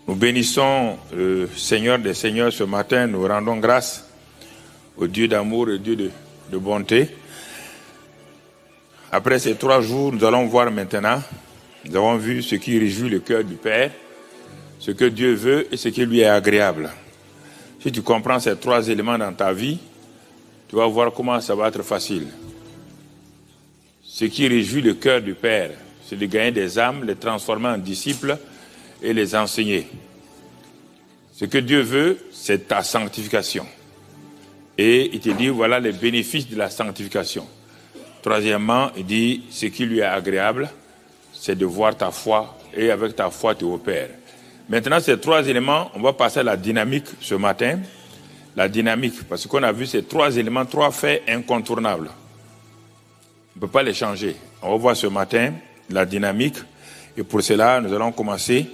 Nous bénissons le Seigneur des Seigneurs ce matin. Nous rendons grâce au Dieu d'amour et Dieu de bonté. Après ces 3 jours, nous allons voir maintenant. Nous avons vu ce qui réjouit le cœur du Père, ce que Dieu veut et ce qui lui est agréable. Si tu comprends ces 3 éléments dans ta vie, tu vas voir comment ça va être facile. Ce qui réjouit le cœur du Père, c'est de gagner des âmes, les transformer en disciples et les enseigner. Ce que Dieu veut, c'est ta sanctification. Et il te dit, voilà les bénéfices de la sanctification. Troisièmement, il dit, ce qui lui est agréable, c'est de voir ta foi, et avec ta foi, tu opères. Maintenant, ces 3 éléments, on va passer à la dynamique ce matin. La dynamique, parce qu'on a vu ces 3 éléments, 3 faits incontournables. On ne peut pas les changer. On va voir ce matin la dynamique. Et pour cela, nous allons commencer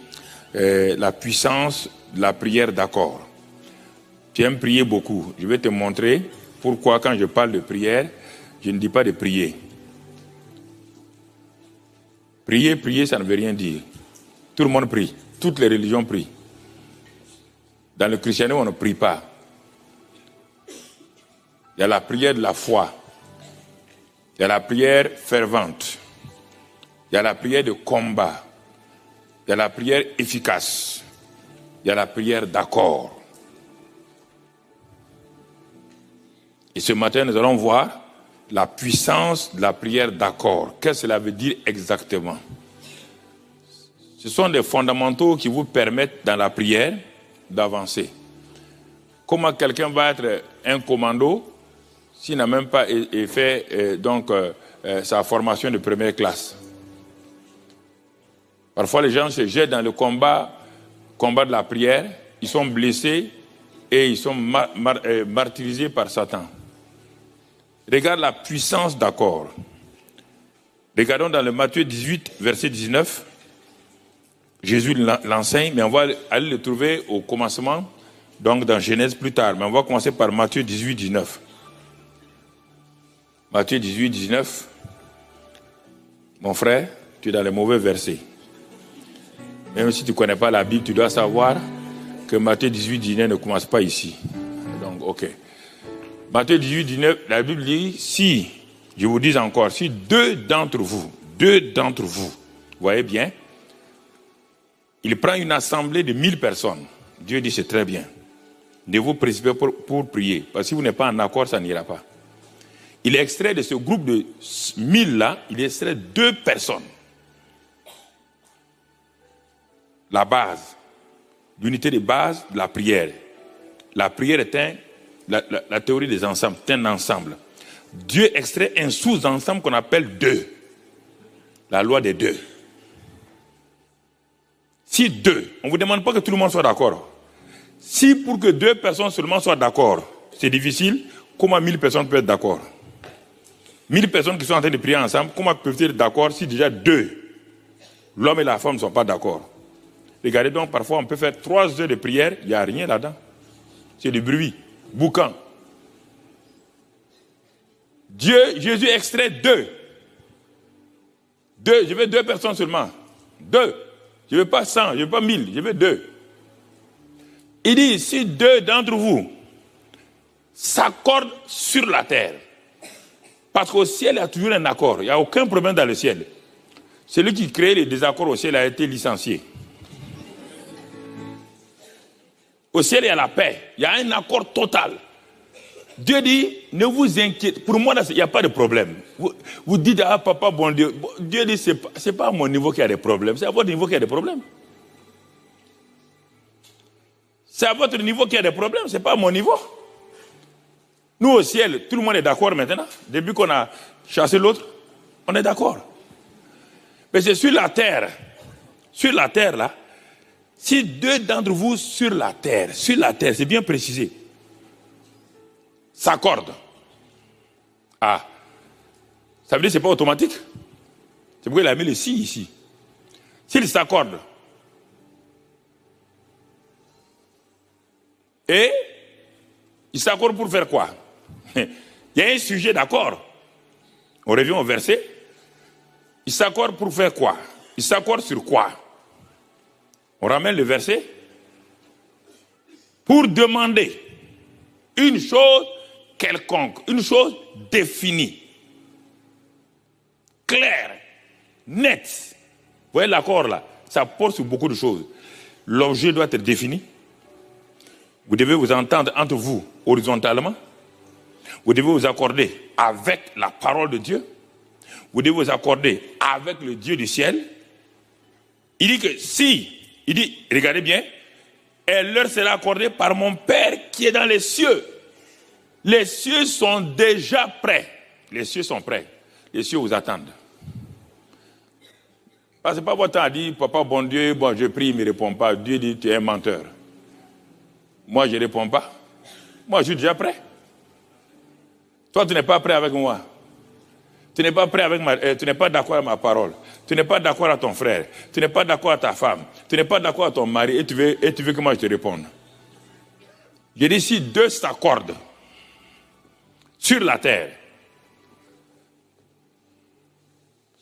la puissance de la prière d'accord. Tu aimes prier beaucoup. Je vais te montrer pourquoi quand je parle de prière, je ne dis pas de prier. Prier, ça ne veut rien dire. Tout le monde prie. Toutes les religions prient. Dans le christianisme, on ne prie pas. Il y a la prière de la foi. Il y a la prière fervente. Il y a la prière de combat. Il y a la prière efficace. Il y a la prière d'accord. Et ce matin, nous allons voir la puissance de la prière d'accord. Qu'est-ce que cela veut dire exactement? Ce sont des fondamentaux qui vous permettent, dans la prière, d'avancer. Comment quelqu'un va être un commando s'il n'a même pas fait sa formation de première classe? Parfois, les gens se jettent dans le combat de la prière, ils sont blessés et ils sont martyrisés par Satan. Regarde la puissance d'accord. Regardons dans le Matthieu 18, verset 19. Jésus l'enseigne, mais on va aller le trouver au commencement, donc dans Genèse plus tard. Mais on va commencer par Matthieu 18, 19. Matthieu 18, 19. Mon frère, tu es dans les mauvais versets. Même si tu ne connais pas la Bible, tu dois savoir que Matthieu 18, 19 ne commence pas ici. Donc, ok. Matthieu 18, 19, la Bible dit, si, je vous dis encore, si 2 d'entre vous, voyez bien, il prend une assemblée de 1000 personnes. Dieu dit, c'est très bien. Ne vous précipitez pour prier, parce que si vous n'êtes pas en accord, ça n'ira pas. Il extrait de ce groupe de 1000 là, il extrait 2 personnes. La base, l'unité de base de la prière. La prière est la théorie des ensembles, c'est un ensemble. Dieu extrait un sous-ensemble qu'on appelle 2. La loi des 2. Si 2, on ne vous demande pas que tout le monde soit d'accord. Si pour que 2 personnes seulement soient d'accord, c'est difficile, comment 1000 personnes peuvent être d'accord? 1000 personnes qui sont en train de prier ensemble, comment peuvent-ils être d'accord si déjà 2, l'homme et la femme ne sont pas d'accord? Regardez donc, parfois on peut faire 3 heures de prière, il n'y a rien là-dedans. C'est du bruit, boucan. Jésus extrait 2. Je veux 2 personnes seulement. 2. Je ne veux pas 100, je ne veux pas 1000, je veux 2. Il dit, si 2 d'entre vous s'accordent sur la terre, parce qu'au ciel, il y a toujours un accord, il n'y a aucun problème dans le ciel. Celui qui crée les désaccords au ciel a été licencié. Au ciel, il y a la paix, il y a un accord total. Dieu dit, ne vous inquiétez, pour moi, il n'y a pas de problème. Vous dites, ah papa, bon Dieu, Dieu dit, ce n'est pas à mon niveau qu'il y a des problèmes, c'est à votre niveau qu'il y a des problèmes. C'est à votre niveau qu'il y a des problèmes, ce n'est pas à mon niveau. Nous, au ciel, tout le monde est d'accord maintenant. Depuis qu'on a chassé l'autre, on est d'accord. Mais c'est sur la terre là, si 2 d'entre vous sur la terre, c'est bien précisé, s'accordent. Ah, ça veut dire que ce n'est pas automatique. C'est pourquoi il a mis le si ici. S'ils s'accordent, et ils s'accordent pour faire quoi? Il y a un sujet d'accord. On revient au verset. Ils s'accordent pour faire quoi? Ils s'accordent sur quoi? On ramène le verset. pour demander une chose quelconque, une chose définie, claire, nette. Vous voyez l'accord là, ça porte sur beaucoup de choses. L'objet doit être défini. Vous devez vous entendre entre vous horizontalement. Vous devez vous accorder avec la parole de Dieu. Vous devez vous accorder avec le Dieu du ciel. Il dit que si, il dit, regardez bien, et leur sera accordée par mon Père qui est dans les cieux. Les cieux sont déjà prêts. Les cieux sont prêts. Les cieux vous attendent. Parce que pas votre temps à dire, papa, bon Dieu, bon, je prie, il ne me répond pas. Dieu dit, tu es un menteur. Moi, je ne réponds pas. Moi, je suis déjà prêt. Toi, tu n'es pas prêt avec moi. Tu n'es pas prêt avec tu n'es pas d'accord avec ma parole. Tu n'es pas d'accord avec ton frère. Tu n'es pas d'accord avec ta femme. Tu n'es pas d'accord avec ton mari et tu veux que moi je te réponde. Je dis si deux s'accordent sur la terre,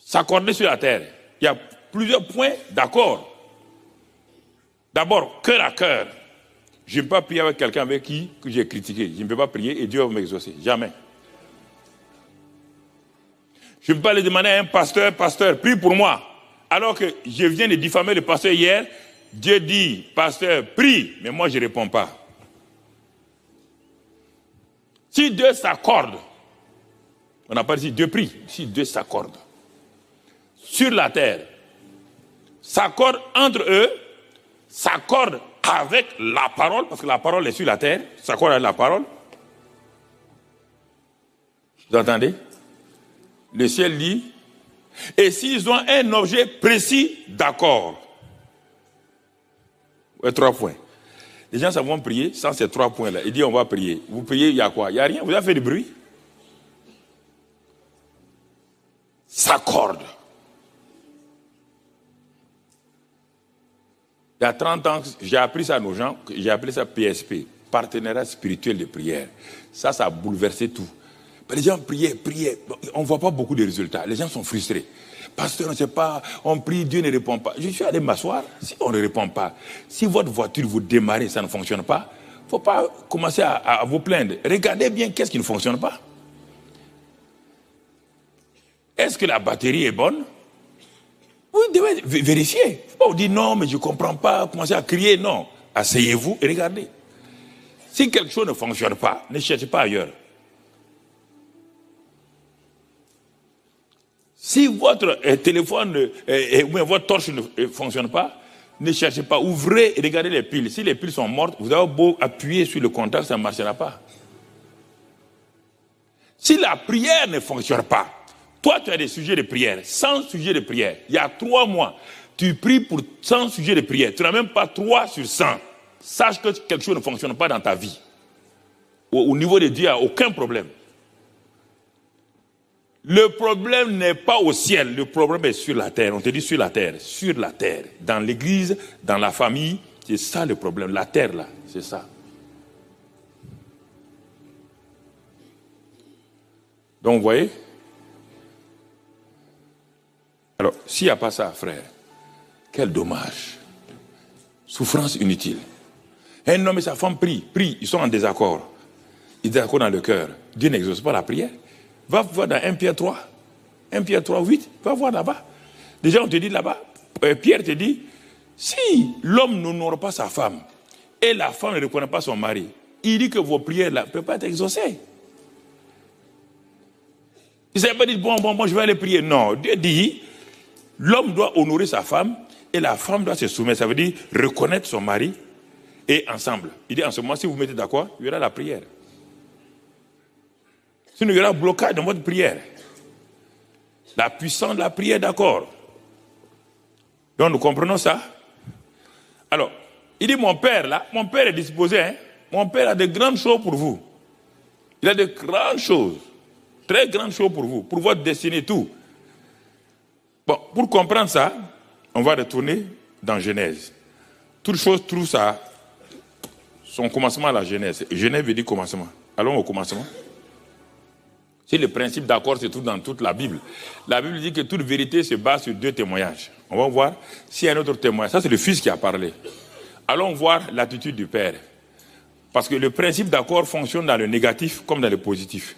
s'accorder sur la terre, il y a plusieurs points d'accord. D'abord, cœur à cœur. Je ne peux pas prier avec quelqu'un avec qui que j'ai critiqué. Je ne peux pas prier et Dieu va m'exaucer. Jamais. Je ne peux pas aller demander à un pasteur, prie pour moi. Alors que je viens de diffamer le pasteur hier, Dieu dit, pasteur, prie, mais moi je ne réponds pas. Si deux s'accordent, on n'a pas dit Dieu prie, si deux s'accordent sur la terre, s'accordent entre eux, s'accordent avec la parole, parce que la parole est sur la terre, s'accordent avec la parole. Vous entendez? Le ciel dit, et s'ils ont un objet précis, d'accord. Ouais, 3 points. Les gens savent prier sans ces 3 points-là. Il dit, on va prier. Vous priez, il y a quoi? Il n'y a rien. Vous avez fait du bruit? S'accorde. Il y a 30 ans, j'ai appris ça à nos gens, j'ai appelé ça PSP, partenariat spirituel de prière. Ça a bouleversé tout. Les gens priaient, on ne voit pas beaucoup de résultats. Les gens sont frustrés. Pasteur, on ne sait pas, on prie, Dieu ne répond pas. Je suis allé m'asseoir, si on ne répond pas, si votre voiture, vous démarrez, ça ne fonctionne pas, il ne faut pas commencer à vous plaindre. Regardez bien qu'est-ce qui ne fonctionne pas. Est-ce que la batterie est bonne? Vous devez vérifier. Il ne faut pas vous dire non, mais je ne comprends pas, commencez à crier, non. Asseyez-vous et regardez. Si quelque chose ne fonctionne pas, ne cherchez pas ailleurs. Si votre téléphone ou votre torche ne fonctionne pas, ne cherchez pas. Ouvrez et regardez les piles. Si les piles sont mortes, vous avez beau appuyer sur le contact, ça ne marchera pas. Si la prière ne fonctionne pas, toi tu as des sujets de prière, 100 sujets de prière. Il y a 3 mois, tu pries pour 100 sujets de prière. Tu n'as même pas 3 sur 100. Sache que quelque chose ne fonctionne pas dans ta vie. Au niveau de Dieu, il n'y a aucun problème. Le problème n'est pas au ciel, le problème est sur la terre. On te dit sur la terre, dans l'église, dans la famille, c'est ça le problème. La terre là, c'est ça. Donc vous voyez? Alors, s'il n'y a pas ça, frère, quel dommage. Souffrance inutile. Un homme et sa femme prient, ils sont en désaccord. Ils désaccord dans le cœur. Dieu n'exauce pas la prière. Va voir dans 1 Pierre 3, 1 Pierre 3, 8, va voir là-bas. Déjà, on te dit là-bas, Pierre te dit, si l'homme n'honore pas sa femme, et la femme ne reconnaît pas son mari, il dit que vos prières là ne peuvent pas être exaucées. Il ne s'est pas dit, bon, moi je vais aller prier. Non, Dieu dit, l'homme doit honorer sa femme, et la femme doit se soumettre. Ça veut dire reconnaître son mari, et ensemble. Il dit, en ce moment, si vous vous mettez d'accord, il y aura la prière. Sinon, il y aura un blocage dans votre prière. La puissance de la prière, d'accord. Donc, nous comprenons ça. Alors, il dit, mon père est disposé, hein. Mon père a de grandes choses pour vous. Il a de grandes choses, très grandes choses pour vous, pour votre destinée, tout. Bon, pour comprendre ça, on va retourner dans Genèse. Toute chose trouve ça, son commencement à la Genèse. Genèse veut dire commencement. Allons au commencement. C'est le principe d'accord se trouve dans toute la Bible. La Bible dit que toute vérité se base sur 2 témoignages. On va voir s'il y a un autre témoignage. Ça, c'est le Fils qui a parlé. Allons voir l'attitude du Père. Parce que le principe d'accord fonctionne dans le négatif comme dans le positif.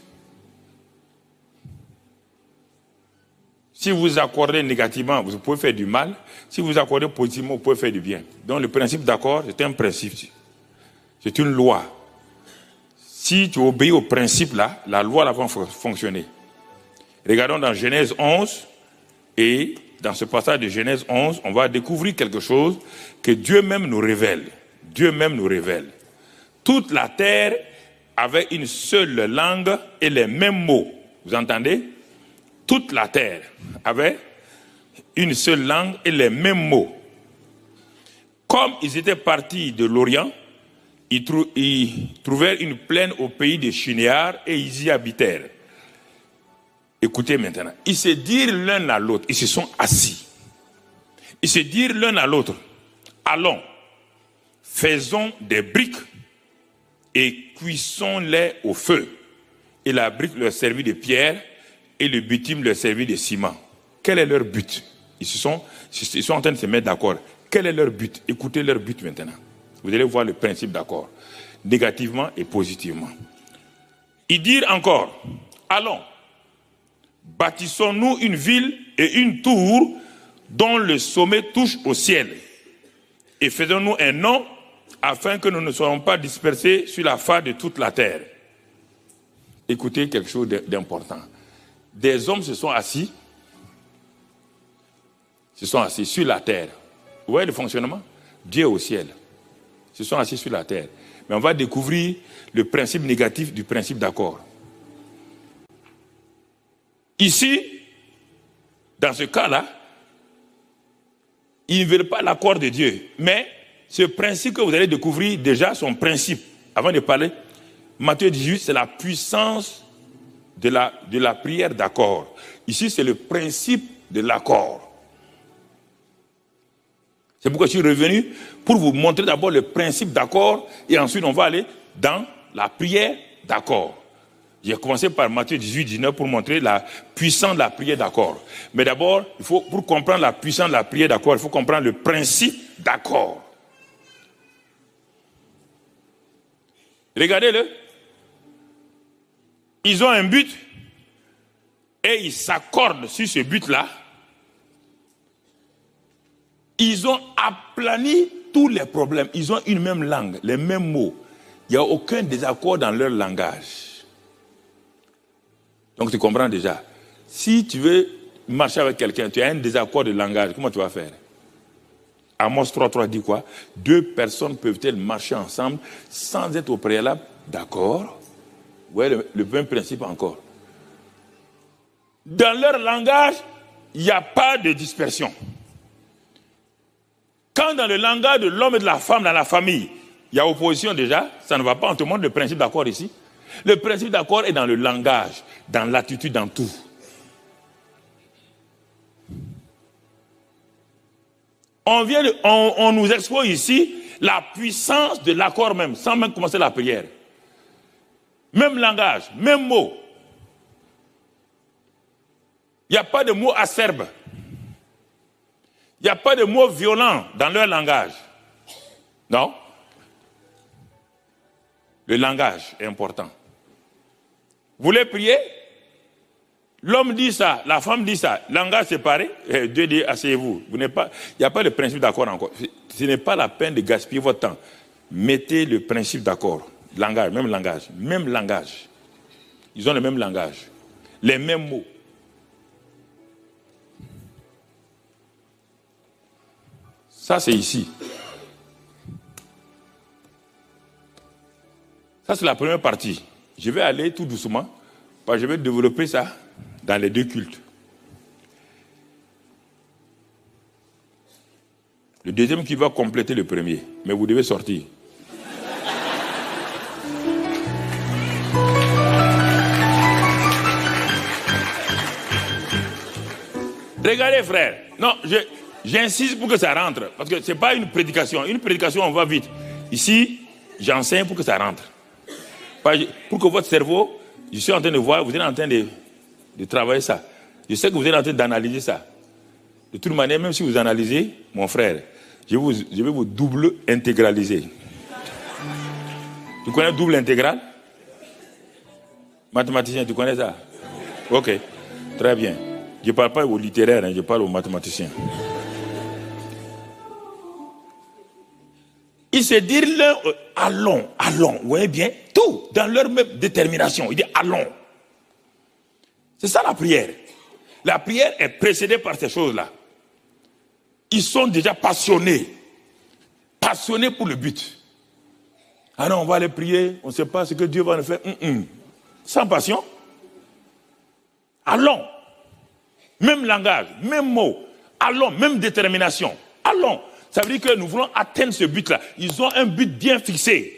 Si vous accordez négativement, vous pouvez faire du mal. Si vous accordez positivement, vous pouvez faire du bien. Donc le principe d'accord, c'est un principe. C'est une loi. Si tu obéis au principe là, la loi là va fonctionner. Regardons dans Genèse 11, et dans ce passage de Genèse 11, on va découvrir quelque chose que Dieu même nous révèle. Dieu même nous révèle. Toute la terre avait une seule langue et les mêmes mots. Vous entendez? Toute la terre avait une seule langue et les mêmes mots. Comme ils étaient partis de l'Orient, ils trouvèrent une plaine au pays des Shinéars et ils y habitèrent. Écoutez maintenant, ils se dirent l'un à l'autre, ils se sont assis. Ils se dirent l'un à l'autre, allons, faisons des briques et cuisons-les au feu. Et la brique leur servit de pierre et le bitume leur servit de ciment. Quel est leur but? Ils sont en train de se mettre d'accord. Quel est leur but? Écoutez leur but maintenant. Vous allez voir le principe d'accord, négativement et positivement. Ils dirent encore, allons, bâtissons-nous une ville et une tour dont le sommet touche au ciel. Et faisons-nous un nom afin que nous ne soyons pas dispersés sur la face de toute la terre. Écoutez quelque chose d'important. Des hommes se sont assis sur la terre. Vous voyez le fonctionnement? Dieu au ciel. Se sont assis sur la terre. Mais on va découvrir le principe négatif du principe d'accord. Ici, dans ce cas-là, ils ne veulent pas l'accord de Dieu. Mais ce principe que vous allez découvrir, déjà son principe, avant de parler, Matthieu 18, c'est la puissance de la prière d'accord. Ici, c'est le principe de l'accord. C'est pourquoi je suis revenu pour vous montrer d'abord le principe d'accord et ensuite on va aller dans la prière d'accord. J'ai commencé par Matthieu 18, 19 pour montrer la puissance de la prière d'accord. Mais d'abord, pour comprendre la puissance de la prière d'accord, il faut comprendre le principe d'accord. Regardez-le. Ils ont un but et ils s'accordent sur ce but-là. Ils ont aplani tous les problèmes. Ils ont une même langue, les mêmes mots. Il n'y a aucun désaccord dans leur langage. Donc tu comprends déjà. Si tu veux marcher avec quelqu'un, tu as un désaccord de langage, comment tu vas faire? Amos 3.3 dit quoi? Deux personnes peuvent-elles marcher ensemble sans être au préalable d'accord? Vous voyez le même principe encore. Dans leur langage, il n'y a pas de dispersion. Quand dans le langage de l'homme et de la femme, dans la famille, il y a opposition déjà, ça ne va pas, on te montre le principe d'accord ici. Le principe d'accord est dans le langage, dans l'attitude, dans tout. On nous expose ici la puissance de l'accord même, sans même commencer la prière. Même langage, même mot. Il n'y a pas de mots acerbes. Il n'y a pas de mots violents dans leur langage. Non? Le langage est important. Vous voulez prier? L'homme dit ça, la femme dit ça. Langage séparé, Dieu dit asseyez-vous. Il n'y a pas de principe d'accord encore. Ce n'est pas la peine de gaspiller votre temps. Mettez le principe d'accord. Langage, même langage. Même langage. Ils ont le même langage. Les mêmes mots. Ça, c'est ici. Ça, c'est la première partie. Je vais aller tout doucement, parce que je vais développer ça dans les deux cultes. Le deuxième qui va compléter le premier, mais vous devez sortir. Regardez, frère. Non, j'insiste pour que ça rentre, parce que ce n'est pas une prédication. Une prédication, on va vite. Ici, j'enseigne pour que ça rentre. Pour que votre cerveau, je suis en train de voir, vous êtes en train de travailler ça. Je sais que vous êtes en train d'analyser ça. De toute manière, même si vous analysez, mon frère, je vais vous double intégraliser. Tu connais double intégrale? Mathématicien, tu connais ça? Ok, très bien. Je ne parle pas aux littéraires, hein, je parle aux mathématiciens. Ils se disent l'un, allons, allons. Vous voyez bien, tout dans leur même détermination. Ils disent allons. C'est ça la prière. La prière est précédée par ces choses-là. Ils sont déjà passionnés. Passionnés pour le but. Ah non, on va aller prier, on ne sait pas ce que Dieu va nous faire. Sans passion. Allons. Même langage, même mot. Allons, même détermination. Allons. Ça veut dire que nous voulons atteindre ce but-là. Ils ont un but bien fixé.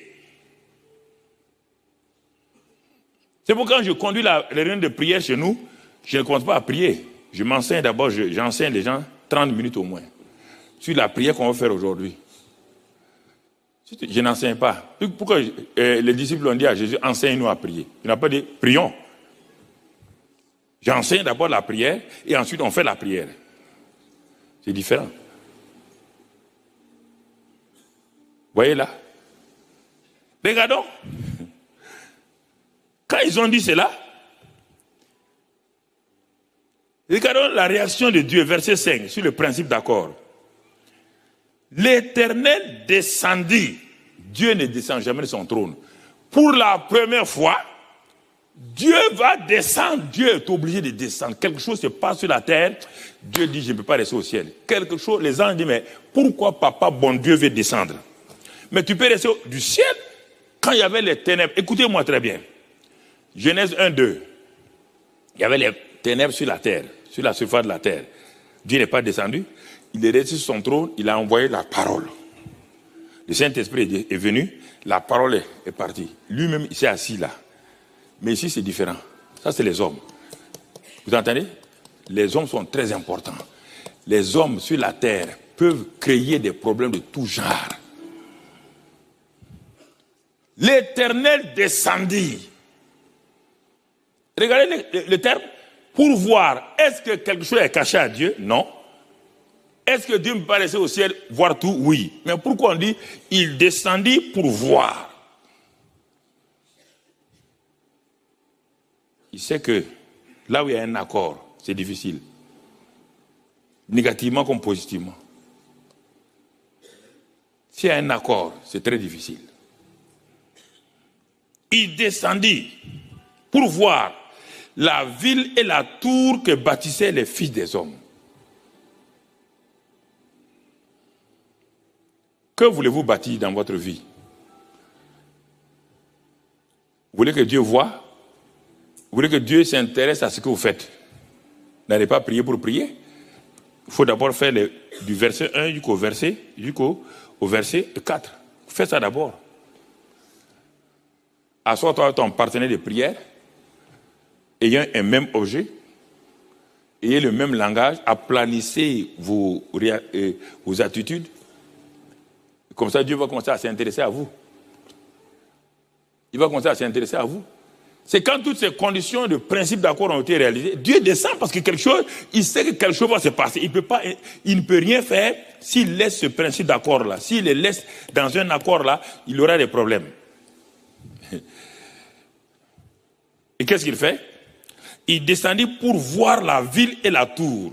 C'est pourquoi quand je conduis les réunions de prière chez nous, je ne commence pas à prier. Je m'enseigne d'abord, j'enseigne les gens 30 minutes au moins. Sur la prière qu'on va faire aujourd'hui. Je n'enseigne pas. Pourquoi les disciples ont dit à Jésus, enseigne-nous à prier. Il n'a pas dit, prions. J'enseigne d'abord la prière et ensuite on fait la prière. C'est différent. Voyez là. Regardons. Quand ils ont dit cela, regardons la réaction de Dieu, verset 5, sur le principe d'accord. L'Éternel descendit. Dieu ne descend jamais de son trône. Pour la première fois, Dieu va descendre. Dieu est obligé de descendre. Quelque chose se passe sur la terre. Dieu dit, je ne peux pas rester au ciel. Quelque chose, les anges disent, mais pourquoi papa, bon Dieu, veut descendre? Mais tu peux rester du ciel quand il y avait les ténèbres. Écoutez-moi très bien. Genèse 1, 2. Il y avait les ténèbres sur la terre, sur la surface de la terre. Dieu n'est pas descendu. Il est resté sur son trône, il a envoyé la parole. Le Saint-Esprit est venu, la parole est partie. Lui-même, il s'est assis là. Mais ici, c'est différent. Ça, c'est les hommes. Vous entendez? Les hommes sont très importants. Les hommes sur la terre peuvent créer des problèmes de tout genre. L'Éternel descendit. Regardez le terme. Pour voir, est-ce que quelque chose est caché à Dieu? Non. Est-ce que Dieu me paraissait au ciel voir tout? Oui. Mais pourquoi on dit il descendit pour voir? Il sait que là où il y a un accord, c'est difficile. Négativement comme positivement. S'il y a un accord, c'est très difficile. Il descendit pour voir la ville et la tour que bâtissaient les fils des hommes. Que voulez-vous bâtir dans votre vie? Vous voulez que Dieu voie? Vous voulez que Dieu s'intéresse à ce que vous faites? N'allez pas prier pour prier. Il faut d'abord faire du verset 1 jusqu'au verset 4. Faites ça d'abord. Assois-toi avec ton partenaire de prière, ayant un même objet, ayez le même langage, aplanissez vos attitudes. Comme ça, Dieu va commencer à s'intéresser à vous. Il va commencer à s'intéresser à vous. C'est quand toutes ces conditions de principe d'accord ont été réalisées, Dieu descend parce que quelque chose, il sait que quelque chose va se passer. Il ne peut rien faire s'il laisse ce principe d'accord-là. S'il le laisse dans un accord-là, il aura des problèmes. Et qu'est-ce qu'il fait? Il descendit pour voir la ville et la tour.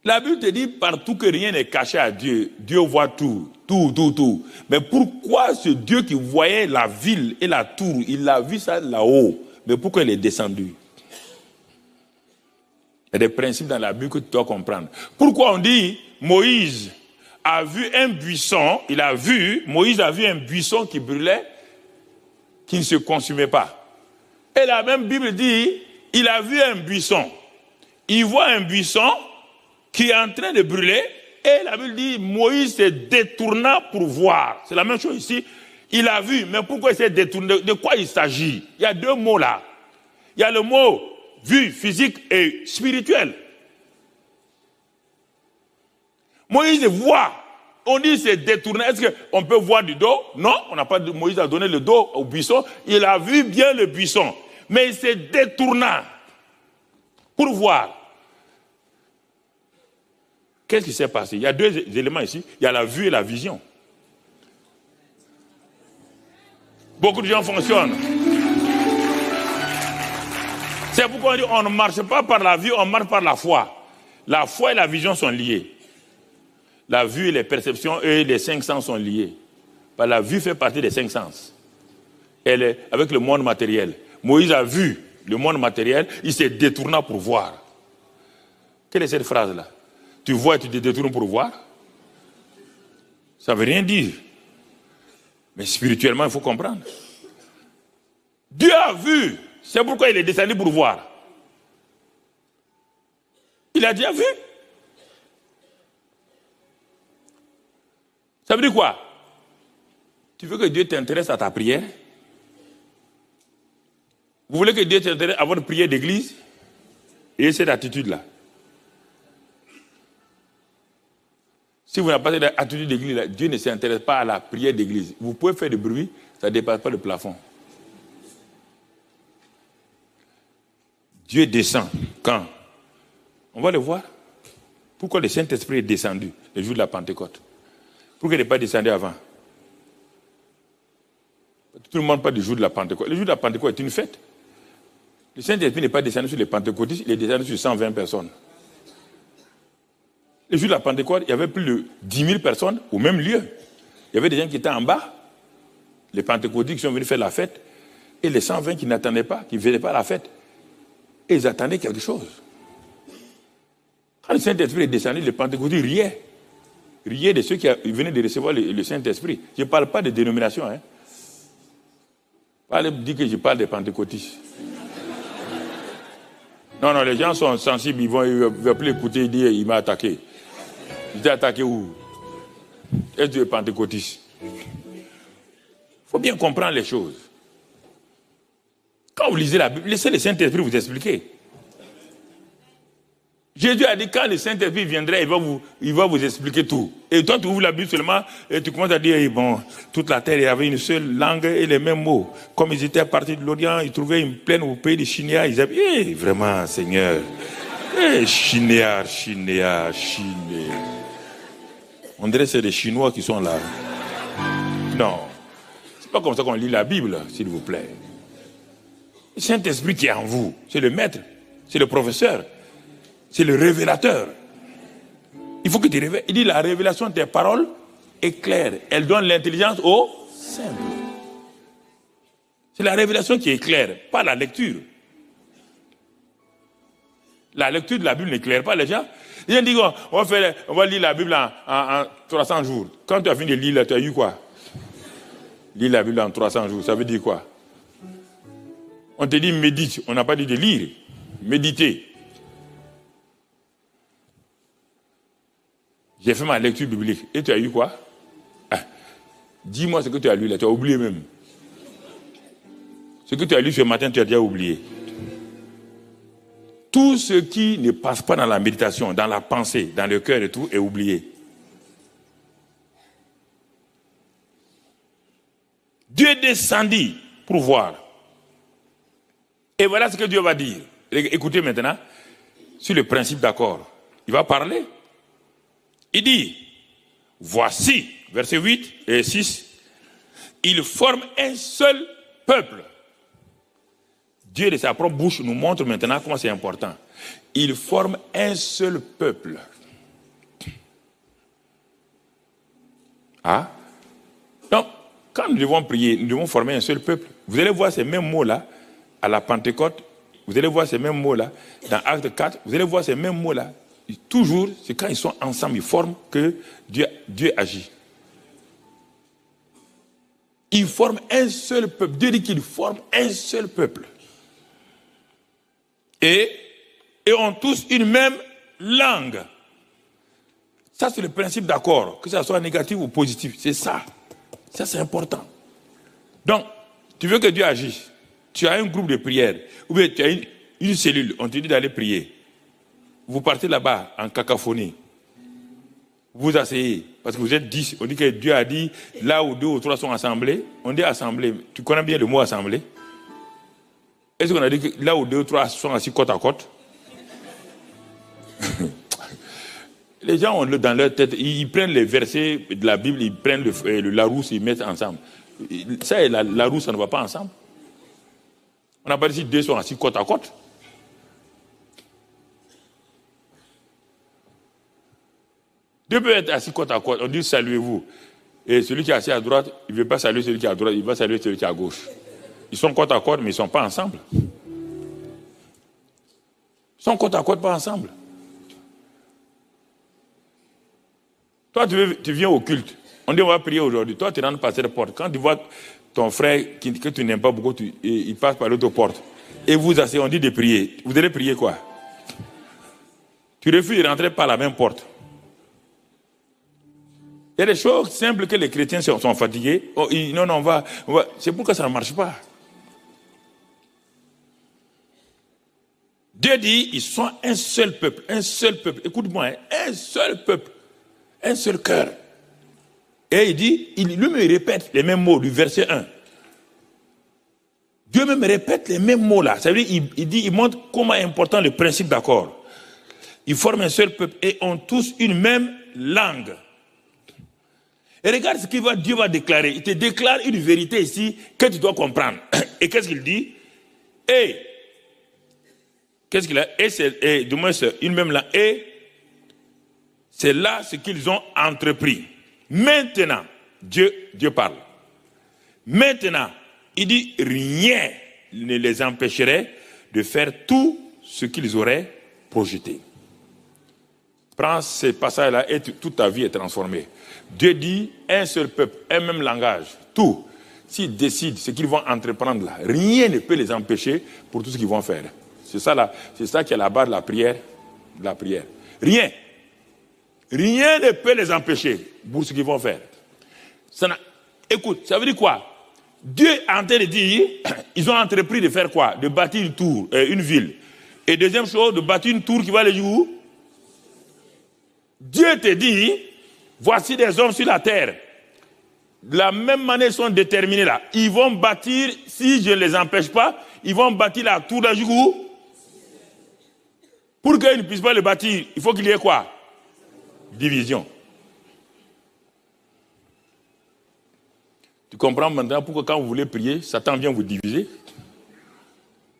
La Bible te dit partout que rien n'est caché à Dieu. Dieu voit tout, tout. Mais pourquoi ce Dieu qui voyait la ville et la tour, il a vu ça là-haut, mais pourquoi il est descendu? Il y a des principes dans la Bible que tu dois comprendre. Pourquoi on dit Moïse a vu un buisson, Moïse a vu un buisson qui brûlait, qui ne se consumait pas. Et la même Bible dit, il a vu un buisson. Il voit un buisson qui est en train de brûler, et la Bible dit, Moïse se détourna pour voir. C'est la même chose ici. Il a vu, mais pourquoi il s'est détourné? De quoi il s'agit? Il y a deux mots là. Il y a le mot vue physique et spirituel. Moïse voit. On dit c'est détourné. Est-ce qu'on peut voir du dos? Non, on n'a pas de, Moïse a donné le dos au buisson. Il a vu bien le buisson. Mais il s'est détourné pour voir. Qu'est-ce qui s'est passé? Il y a deux éléments ici. Il y a la vue et la vision. Beaucoup de gens fonctionnent. C'est pourquoi on dit on ne marche pas par la vue, on marche par la foi. La foi et la vision sont liées. La vue et les perceptions et les 5 sens sont liés. La vue fait partie des 5 sens. Elle est avec le monde matériel. Moïse a vu le monde matériel, il s'est détourné pour voir. Quelle est cette phrase-là? Tu vois et tu te détournes pour voir? Ça ne veut rien dire. Mais spirituellement, il faut comprendre. Dieu a vu. C'est pourquoi il est descendu pour voir. Il a déjà vu. Ça veut dire quoi? Tu veux que Dieu t'intéresse à ta prière? Vous voulez que Dieu t'intéresse à votre prière d'église? Et cette attitude-là. Si vous n'avez pas cette attitude d'église, Dieu ne s'intéresse pas à la prière d'église. Vous pouvez faire du bruit, ça ne dépasse pas le plafond. Dieu descend. Quand? On va le voir. Pourquoi le Saint-Esprit est descendu le jour de la Pentecôte? Pourquoi il n'est pas descendu avant? Tout le monde parle du jour de la Pentecôte. Le jour de la Pentecôte est une fête. Le Saint-Esprit n'est pas descendu sur les pentecôtistes, il est descendu sur 120 personnes. Le jour de la Pentecôte, il y avait plus de 10 000 personnes au même lieu. Il y avait des gens qui étaient en bas, les pentecôtistes qui sont venus faire la fête, et les 120 qui n'attendaient pas, qui ne venaient pas à la fête. Et ils attendaient quelque chose. Quand le Saint-Esprit est descendu, les pentecôtistes riaient. Riaient de ceux qui venaient de recevoir le Saint-Esprit. Je ne parle pas de dénomination. Pas dire que je parle des pentecôtistes. Non, les gens sont sensibles, ils vont plus écouter et dire il m'a attaqué. Il t'a attaqué où? Est-ce que tu es pentecôtiste? Il faut bien comprendre les choses. Quand vous lisez la Bible, laissez le Saint-Esprit vous expliquer. Jésus a dit quand le Saint-Esprit viendrait, il va vous expliquer tout. Et toi, tu ouvres la Bible seulement et tu commences à dire, bon, toute la terre avait une seule langue et les mêmes mots. Comme ils étaient partis de l'Orient, ils trouvaient une plaine au pays de Chinéa. Ils avaient, vraiment, Seigneur. Chinéa. On dirait que c'est des Chinois qui sont là. Non. C'est pas comme ça qu'on lit la Bible, s'il vous plaît. Le Saint-Esprit qui est en vous, c'est le maître, c'est le professeur. C'est le révélateur. Il faut que tu révèles. Il dit la révélation de tes paroles est claire. Elle donne l'intelligence au simple. C'est la révélation qui est claire, pas la lecture. La lecture de la Bible n'éclaire pas les gens. Les gens disent on va lire la Bible en 300 jours. Quand tu as fini de lire, tu as eu quoi? Lire la Bible en 300 jours, ça veut dire quoi? On te dit médite, on n'a pas dit de lire. Méditer. J'ai fait ma lecture biblique. Et tu as eu quoi? Dis-moi ce que tu as lu là. Tu as oublié même. Ce que tu as lu ce matin, tu as déjà oublié. Tout ce qui ne passe pas dans la méditation, dans la pensée, dans le cœur et tout, est oublié. Dieu est descendu pour voir. Et voilà ce que Dieu va dire. Écoutez maintenant, sur le principe d'accord. Il va parler. Il dit, voici, verset 8 et 6, il forme un seul peuple. Dieu de sa propre bouche nous montre maintenant comment c'est important. Il forme un seul peuple. Ah? Donc, quand nous devons prier, nous devons former un seul peuple. Vous allez voir ces mêmes mots-là à la Pentecôte. Vous allez voir ces mêmes mots-là dans Acte 4. Vous allez voir ces mêmes mots-là. Et toujours, c'est quand ils sont ensemble, ils forment que Dieu agit. Il forme un seul peuple. Dieu dit qu'il forme un seul peuple. Et ont tous une même langue. Ça, c'est le principe d'accord. Que ça soit négatif ou positif. C'est ça. Ça, c'est important. Donc, tu veux que Dieu agisse. Tu as un groupe de prière. Ou bien tu as une cellule. On te dit d'aller prier. Vous partez là-bas en cacophonie. Vous vous asseyez. Parce que vous êtes 10. On dit que Dieu a dit, là où 2 ou 3 sont assemblés. On dit assemblée. Tu connais bien le mot assemblée? Est-ce qu'on a dit que là où 2 ou 3 sont assis côte à côte? Les gens ont dans leur tête, ils prennent les versets de la Bible, ils prennent le Larousse, ils mettent ensemble. Ça et la roue, ça ne va pas ensemble. On n'a pas dit si deux sont assis côte à côte. Deux peuvent être assis côte à côte. On dit saluez-vous. Et celui qui est assis à droite, il ne veut pas saluer celui qui est à droite, il va saluer celui qui est à gauche. Ils sont côte à côte, mais ils ne sont pas ensemble. Ils sont côte à côte, pas ensemble. Toi, tu viens au culte. On dit on va prier aujourd'hui. Toi, tu rentres par cette porte. Quand tu vois ton frère que tu n'aimes pas beaucoup, il passe par l'autre porte. Et vous asseyez, on dit de prier. Vous allez prier quoi? Tu refuses de rentrer par la même porte. Il y a des choses simples que les chrétiens sont fatigués. Oh, non, on va. C'est pourquoi ça ne marche pas. Dieu dit, ils sont un seul peuple, un seul peuple. Écoute-moi, un seul peuple, un seul cœur. Et il dit, lui-même répète les mêmes mots du verset 1. Dieu même répète les mêmes mots là. Ça veut dire, il montre comment est important le principe d'accord. Ils forment un seul peuple et ont tous une même langue. Et regarde ce que Dieu va déclarer. Il te déclare une vérité ici que tu dois comprendre. Et qu'est-ce qu'il dit? Qu'est-ce qu'il a? Et du moins c'est une même langue. Et c'est là ce qu'ils ont entrepris. Maintenant, Dieu parle. Maintenant, il dit rien ne les empêcherait de faire tout ce qu'ils auraient projeté. Prends ces passages-là et toute ta vie est transformée. Dieu dit un seul peuple, un même langage, tout. S'ils décident ce qu'ils vont entreprendre là, rien ne peut les empêcher pour tout ce qu'ils vont faire. C'est ça qui est la barre de la prière. Rien. Rien ne peut les empêcher pour ce qu'ils vont faire. Écoute, ça veut dire quoi? Dieu est en train de dire, ils ont entrepris de faire quoi? De bâtir une tour, une ville. Et deuxième chose, de bâtir une tour qui va aller où? Dieu te dit, voici des hommes sur la terre. De la même manière, ils sont déterminés là. Ils vont bâtir, si je ne les empêche pas, ils vont bâtir la tour d'un jour. Pour qu'ils ne puissent pas le bâtir, il faut qu'il y ait quoi? Division. Tu comprends maintenant pourquoi quand vous voulez prier, Satan vient vous diviser.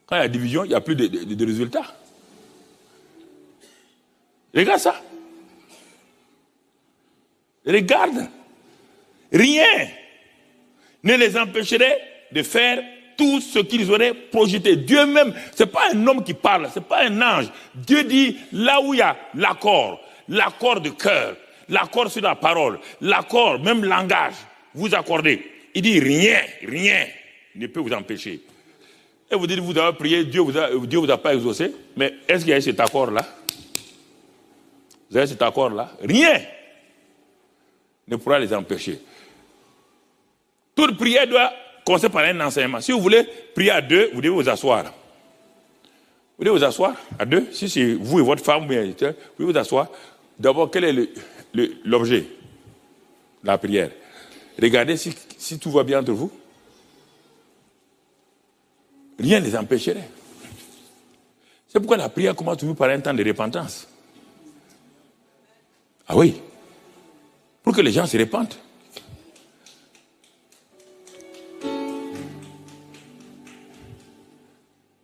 Quand il y a division, il n'y a plus de résultats. Regarde ça. Regarde. Rien ne les empêcherait de faire tout ce qu'ils auraient projeté. Dieu même, ce n'est pas un homme qui parle, ce n'est pas un ange. Dieu dit, là où il y a l'accord de cœur, l'accord sur la parole, l'accord, même langage, vous accordez. Il dit rien ne peut vous empêcher. Et vous dites, vous avez prié, Dieu vous a pas exaucé, mais est-ce qu'il y a cet accord-là? Vous avez cet accord-là? Rien ne pourra les empêcher. Toute prière doit commencer par un enseignement. Si vous voulez prier à deux, vous devez vous asseoir. Vous devez vous asseoir à deux. Si c'est vous et votre femme, vous devez vous asseoir. D'abord, quel est l'objet? La prière. Regardez si tout va bien entre vous. Rien ne les empêcherait. C'est pourquoi la prière commence toujours par un temps de repentance. Ah oui. Pour que les gens se repentent.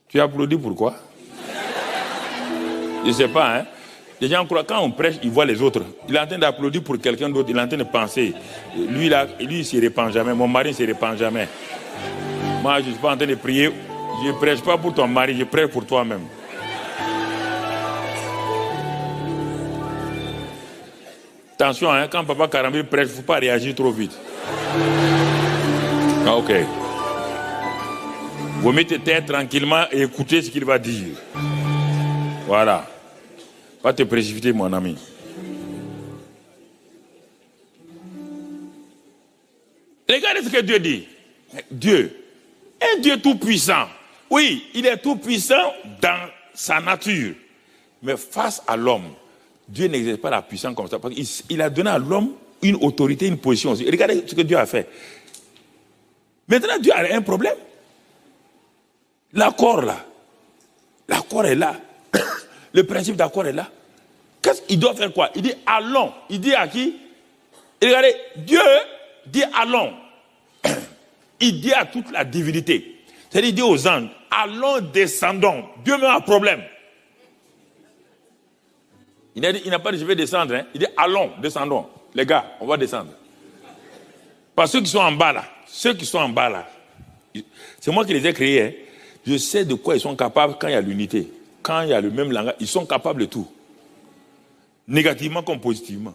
Tu applaudis pourquoi? Je ne sais pas, hein. Les gens croient, quand on prêche, ils voient les autres. Il est en train d'applaudir pour quelqu'un d'autre, il est en train de penser. Lui, il ne se répand jamais, mon mari ne se répand jamais. Moi, je ne suis pas en train de prier, je ne prêche pas pour ton mari, je prêche pour toi-même. Attention, hein, quand Papa Karambi prêche, il ne faut pas réagir trop vite. Ah, ok. Vous mettez tête tranquillement et écoutez ce qu'il va dire. Voilà. Pas te précipiter, mon ami. Regardez ce que Dieu dit. Dieu, un Dieu tout-puissant. Oui, il est tout-puissant dans sa nature. Mais face à l'homme, Dieu n'exerce pas la puissance comme ça. Parce qu'il a donné à l'homme une autorité, une position aussi. Regardez ce que Dieu a fait. Maintenant, Dieu a un problème. L'accord là. L'accord est là. Le principe d'accord est là. Qu'est-ce qu'il doit faire quoi? Il dit allons. Il dit à qui? Et regardez, Dieu dit allons. Il dit à toute la divinité, c'est-à-dire il dit aux anges, allons, descendons. Dieu met un problème. Il n'a pas dit je vais descendre, hein. Il dit allons, descendons. Les gars, on va descendre. Parce que ceux qui sont en bas là, c'est moi qui les ai créés, hein. Je sais de quoi ils sont capables quand il y a l'unité. Quand il y a le même langage, ils sont capables de tout. Négativement comme positivement.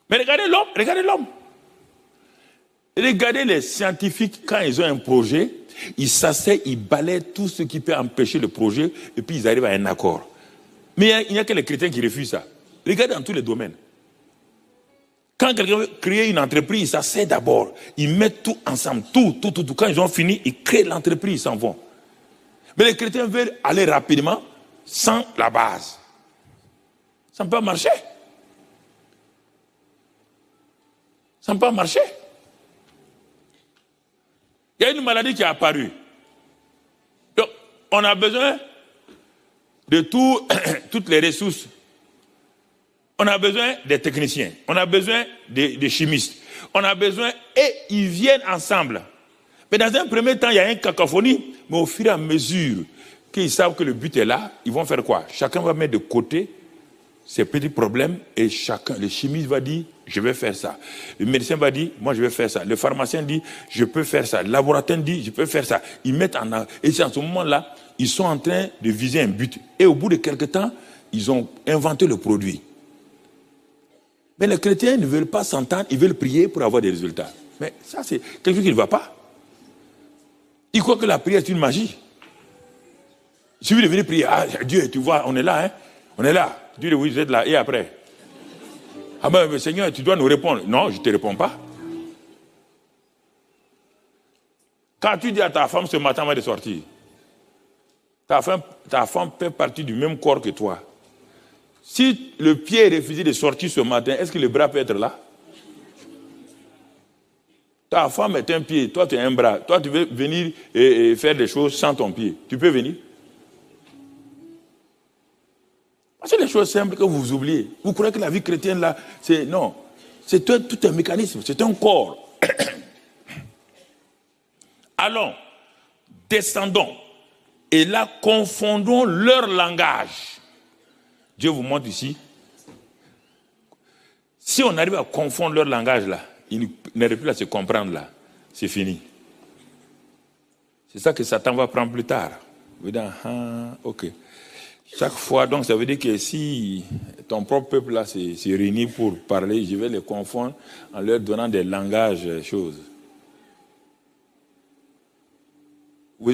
Mais regardez l'homme. Regardez les scientifiques, quand ils ont un projet, ils s'asseyent, ils balayent tout ce qui peut empêcher le projet, et puis ils arrivent à un accord. Mais il n'y a que les chrétiens qui refusent ça. Regardez dans tous les domaines. Quand quelqu'un veut créer une entreprise, ils s'asseyent d'abord. Ils mettent tout ensemble, tout. Quand ils ont fini, ils créent l'entreprise, ils s'en vont. Mais les chrétiens veulent aller rapidement, sans la base. Ça ne peut pas marcher. Ça ne peut pas marcher. Il y a une maladie qui est apparue. Donc, on a besoin de toutes les ressources. On a besoin des techniciens. On a besoin des chimistes. On a besoin, et ils viennent ensemble. Mais dans un premier temps, il y a une cacophonie. Mais au fur et à mesure qu'ils savent que le but est là, ils vont faire quoi? Chacun va mettre de côté ces petits problèmes et le chimiste va dire, je vais faire ça. Le médecin va dire, moi je vais faire ça. Le pharmacien dit, je peux faire ça. Le laboratoire dit, je peux faire ça. Ils mettent et c'est en ce moment-là, ils sont en train de viser un but. Et au bout de quelques temps, ils ont inventé le produit. Mais les chrétiens ne veulent pas s'entendre, ils veulent prier pour avoir des résultats. Mais ça, c'est quelque chose qui ne va pas. Ils croient que la prière est une magie. Il suffit de venir prier. Ah, Dieu, tu vois, on est là, hein? On est là. Dieu, oui, vous êtes là. Et après? Ah ben, mais Seigneur, tu dois nous répondre. Non, je ne te réponds pas. Quand tu dis à ta femme ce matin avant de sortir, ta femme fait partie du même corps que toi. Si le pied est refusé de sortir ce matin, est-ce que le bras peut être là? Ta femme est un pied, toi tu es un bras. Toi tu veux venir et faire des choses sans ton pied. Tu peux venir? C'est des choses simples que vous oubliez. Vous croyez que la vie chrétienne là, c'est... Non. C'est tout un mécanisme, c'est un corps. Allons, descendons, et là confondons leur langage. Dieu vous montre ici. Si on arrive à confondre leur langage là, ils n'arrivent plus à se comprendre là, c'est fini. C'est ça que Satan va prendre plus tard. Vous dites, ok. Chaque fois, donc ça veut dire que si ton propre peuple là s'est réuni pour parler, je vais les confondre en leur donnant des langages, choses. Vous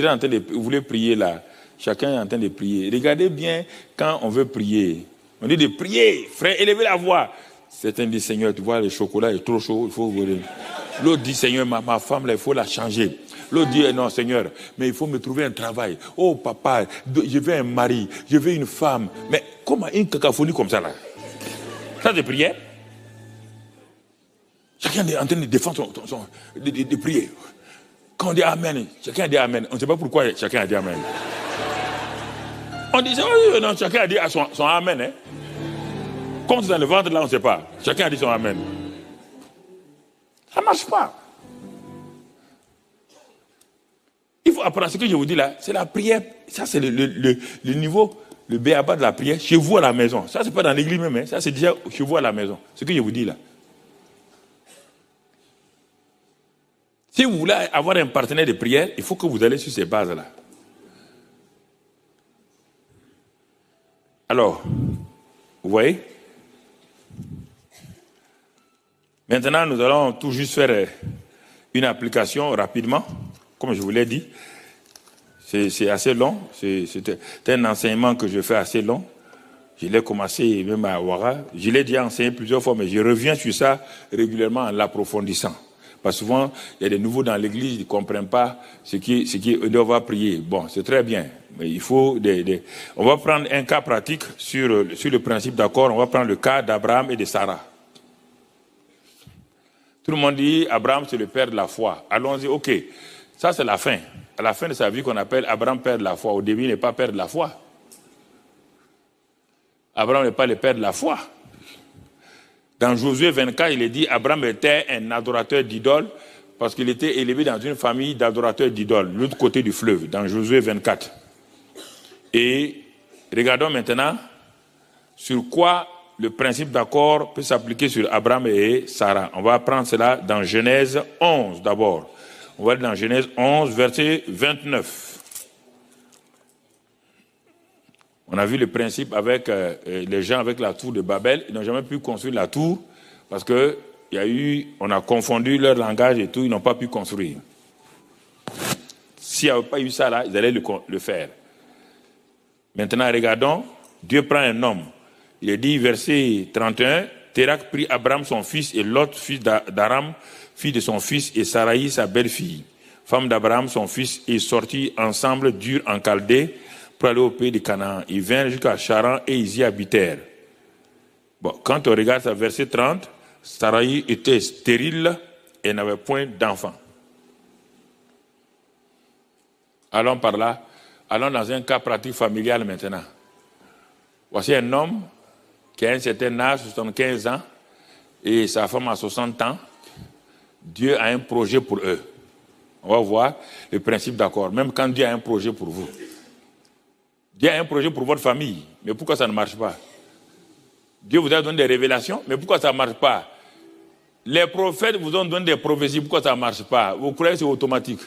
voulez prier là, chacun est en train de prier. Regardez bien quand on veut prier. On dit de prier, frère, élevez la voix. Certains disent, Seigneur, tu vois, le chocolat est trop chaud, il faut... L'autre dit, Seigneur, ma femme, là, il faut la changer. L'autre dit, non, Seigneur, mais il faut me trouver un travail. Oh, papa, je veux un mari, je veux une femme. Mais comment une cacophonie comme ça, là? Ça, c'est prière. Chacun est en train de défendre de prier. Quand on dit Amen, chacun dit Amen. On ne sait pas pourquoi chacun a dit Amen. On dit, oh, non, chacun a dit son Amen. Hein? Comme c'est dans le ventre, là, on ne sait pas. Chacun a dit son Amen. Ça ne marche pas. Il faut apprendre ce que je vous dis là. C'est la prière. Ça, c'est le niveau, le béaba de la prière chez vous à la maison. Ça, ce n'est pas dans l'église même. Hein? Ça, c'est déjà chez vous à la maison. Ce que je vous dis là. Si vous voulez avoir un partenaire de prière, il faut que vous allez sur ces bases-là. Alors, vous voyez? Maintenant, nous allons tout juste faire une application rapidement, comme je vous l'ai dit. C'est assez long, c'est un enseignement que je fais assez long. Je l'ai commencé même à Ouara. Je l'ai déjà enseigné plusieurs fois, mais je reviens sur ça régulièrement en l'approfondissant. Parce que souvent, il y a des nouveaux dans l'église, ils ne comprennent pas ce qui doivent prier. Bon, c'est très bien, mais il faut On va prendre un cas pratique sur le principe d'accord. On va prendre le cas d'Abraham et de Sarah. Tout le monde dit, Abraham, c'est le père de la foi. Allons-y, ok. Ça, c'est la fin. À la fin de sa vie qu'on appelle Abraham, père de la foi. Au début, il n'est pas père de la foi. Abraham n'est pas le père de la foi. Dans Josué 24, il est dit Abraham était un adorateur d'idoles parce qu'il était élevé dans une famille d'adorateurs d'idoles, l'autre côté du fleuve, dans Josué 24. Et regardons maintenant sur quoi le principe d'accord peut s'appliquer sur Abraham et Sarah. On va prendre cela dans Genèse 11 d'abord. On va aller dans Genèse 11, verset 29. On a vu le principe avec les gens avec la tour de Babel. Ils n'ont jamais pu construire la tour parce que on a confondu leur langage et tout, ils n'ont pas pu construire. S'il n'y avait pas eu ça là, ils allaient le faire. Maintenant, regardons, Dieu prend un homme. Il est dit, verset 31, Térak prit Abraham son fils et Lot, fils d'Aram, fille de son fils, et Saraï, sa belle-fille, femme d'Abraham, son fils, et sortis ensemble d'Ur en Chaldée, pour aller au pays de Canaan. Ils vinrent jusqu'à Charan et ils y habitèrent. Bon, quand on regarde ça, verset 30, Saraï était stérile et n'avait point d'enfant. Allons par là. Allons dans un cas pratique familial maintenant. Voici un homme qui a un certain âge, 75 ans, et sa femme a 60 ans. Dieu a un projet pour eux. On va voir le principe d'accord. Même quand Dieu a un projet pour vous. Dieu a un projet pour votre famille, mais pourquoi ça ne marche pas? Dieu vous a donné des révélations, mais pourquoi ça ne marche pas? Les prophètes vous ont donné des prophéties, pourquoi ça ne marche pas? Vous croyez que c'est automatique?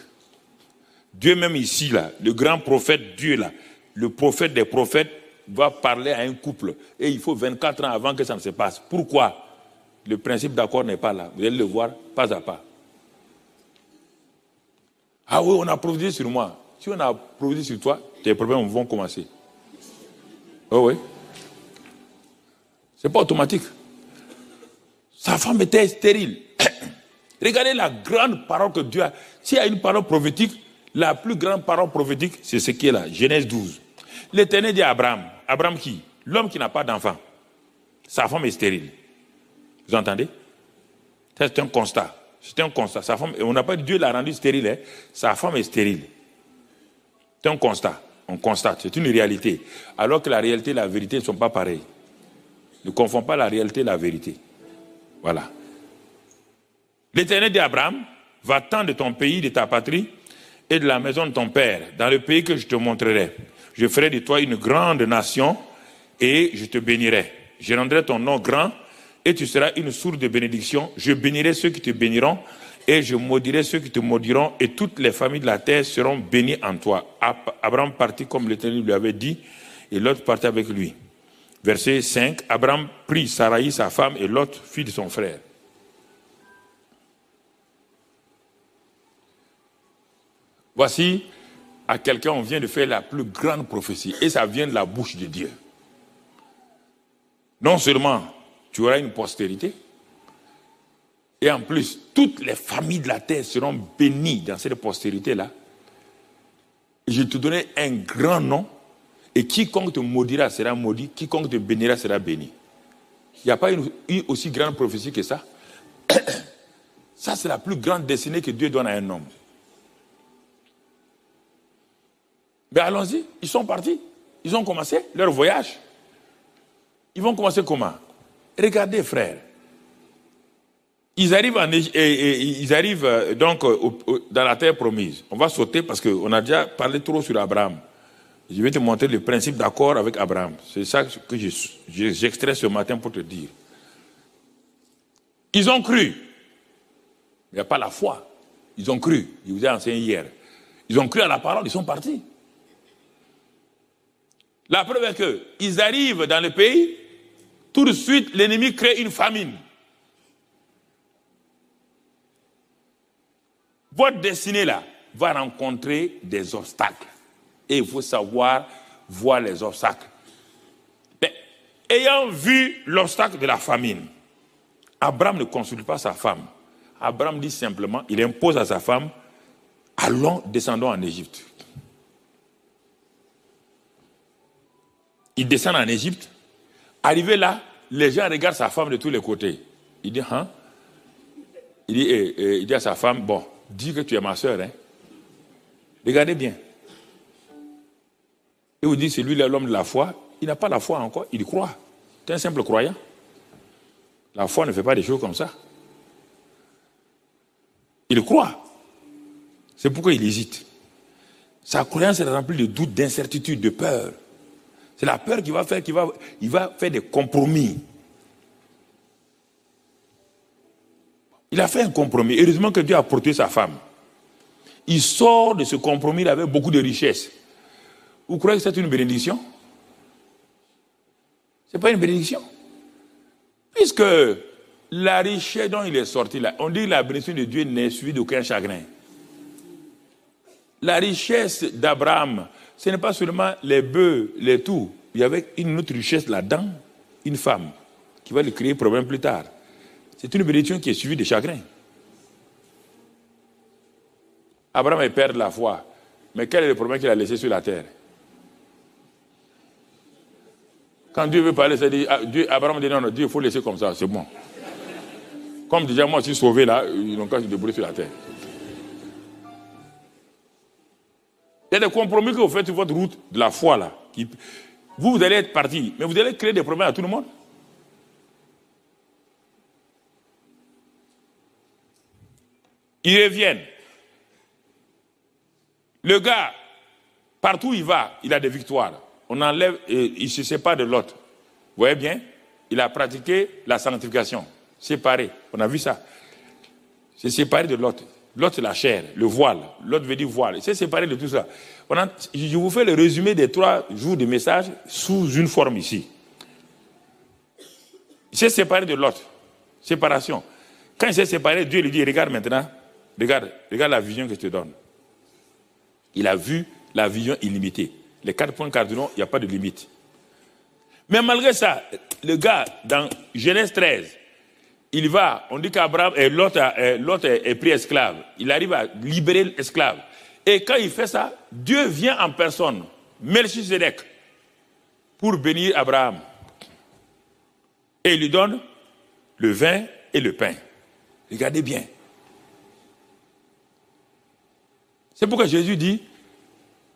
Dieu même ici, là, le grand prophète Dieu, là, le prophète des prophètes, va parler à un couple. Et il faut 24 ans avant que ça ne se passe. Pourquoi? Le principe d'accord n'est pas là. Vous allez le voir pas à pas. Ah oui, on a prophétisé sur moi. Si on a prophétisé sur toi, tes problèmes vont commencer. Oh oui. C'est pas automatique. Sa femme était stérile. Regardez la grande parole que Dieu a. S'il y a une parole prophétique, la plus grande parole prophétique, c'est ce qui est là, Genèse 12. L'Éternel dit à Abraham, Abraham qui? L'homme qui n'a pas d'enfant. Sa femme est stérile. Vous entendez? C'est un constat. C'est un constat. Sa femme, on n'a pas dit Dieu l'a rendu stérile. Hein? Sa femme est stérile. C'est un constat. On constate. C'est une réalité. Alors que la réalité et la vérité ne sont pas pareilles. Ne confonds pas la réalité et la vérité. Voilà. L'Éternel dit à Abraham, va-t'en de ton pays, de ta patrie et de la maison de ton père, dans le pays que je te montrerai. Je ferai de toi une grande nation et je te bénirai. Je rendrai ton nom grand et tu seras une source de bénédiction. Je bénirai ceux qui te béniront et je maudirai ceux qui te maudiront et toutes les familles de la terre seront bénies en toi. Abraham partit comme l'Éternel lui avait dit et Lot partit avec lui. Verset 5, Abraham prit Saraï, sa femme, et Lot, fille de son frère. Voici à quelqu'un on vient de faire la plus grande prophétie et ça vient de la bouche de Dieu. Non seulement tu auras une postérité, et en plus, toutes les familles de la terre seront bénies dans cette postérité-là. Je te donnerai un grand nom, et quiconque te maudira sera maudit, quiconque te bénira sera béni. Il n'y a pas une aussi grande prophétie que ça. Ça, c'est la plus grande destinée que Dieu donne à un homme. Mais allons-y, ils sont partis. Ils ont commencé leur voyage. Ils vont commencer comment? Regardez, frères. Ils arrivent, donc dans la terre promise. On va sauter parce qu'on a déjà parlé trop sur Abraham. Je vais te montrer le principe d'accord avec Abraham. C'est ça que j'extrais ce matin pour te dire. Ils ont cru. Il n'y a pas la foi. Ils ont cru. Je vous ai enseigné hier. Ils ont cru à la parole, ils sont partis. La preuve est qu'ils arrivent dans le pays, tout de suite, l'ennemi crée une famine. Votre destinée là va rencontrer des obstacles. Et il faut savoir voir les obstacles. Mais, ayant vu l'obstacle de la famine, Abraham ne consulte pas sa femme. Abraham dit simplement, il impose à sa femme, allons, descendons en Égypte. Il descend en Égypte. Arrivé là, les gens regardent sa femme de tous les côtés. Il dit, hein? Il dit à sa femme, bon, dis que tu es ma soeur. Hein? Regardez bien. Et vous dites, c'est lui l'homme de la foi. Il n'a pas la foi encore, il croit. C'est un simple croyant. La foi ne fait pas des choses comme ça. Il croit. C'est pourquoi il hésite. Sa croyance est remplie de doutes, d'incertitudes, de peur. C'est la peur qui va faire il va faire des compromis. Il a fait un compromis. Heureusement que Dieu a protégé sa femme. Il sort de ce compromis avec beaucoup de richesses. Vous croyez que c'est une bénédiction? Ce n'est pas une bénédiction. Puisque la richesse dont il est sorti là, on dit que la bénédiction de Dieu n'est suivie d'aucun chagrin. La richesse d'Abraham, ce n'est pas seulement les bœufs, les tout. Il y avait une autre richesse là-dedans, une femme, qui va lui créer problème plus tard. C'est une bénédiction qui est suivie de chagrin. Abraham est père de la foi. Mais quel est le problème qu'il a laissé sur la terre? Quand Dieu veut parler, Abraham dit non, Dieu, il faut laisser comme ça, c'est bon. Comme déjà, moi, je suis sauvé là, ils n'ont qu'à se débrouiller sur la terre. Il y a des compromis que vous faites sur votre route de la foi là. Vous allez être parti, mais vous allez créer des problèmes à tout le monde. Ils reviennent. Le gars, partout où il va, il a des victoires. On enlève, il se sépare de l'autre. Vous voyez bien? Il a pratiqué la sanctification. Séparé. On a vu ça. C'est séparé de l'autre. L'autre, c'est la chair, le voile. L'autre veut dire voile. C'est séparé de tout ça. Je vous fais le résumé des 3 jours de message sous une forme ici. Il s'est séparé de l'autre. Séparation. Quand il s'est séparé, Dieu lui dit, regarde maintenant, regarde la vision que je te donne. Il a vu la vision illimitée. Les 4 points cardinaux, il n'y a pas de limite. Mais malgré ça, le gars, dans Genèse 13, il va, on dit qu'Abraham, l'autre est pris esclave. Il arrive à libérer l'esclave. Et quand il fait ça, Dieu vient en personne, Melchisedec, pour bénir Abraham. Et il lui donne le vin et le pain. Regardez bien. C'est pourquoi Jésus dit,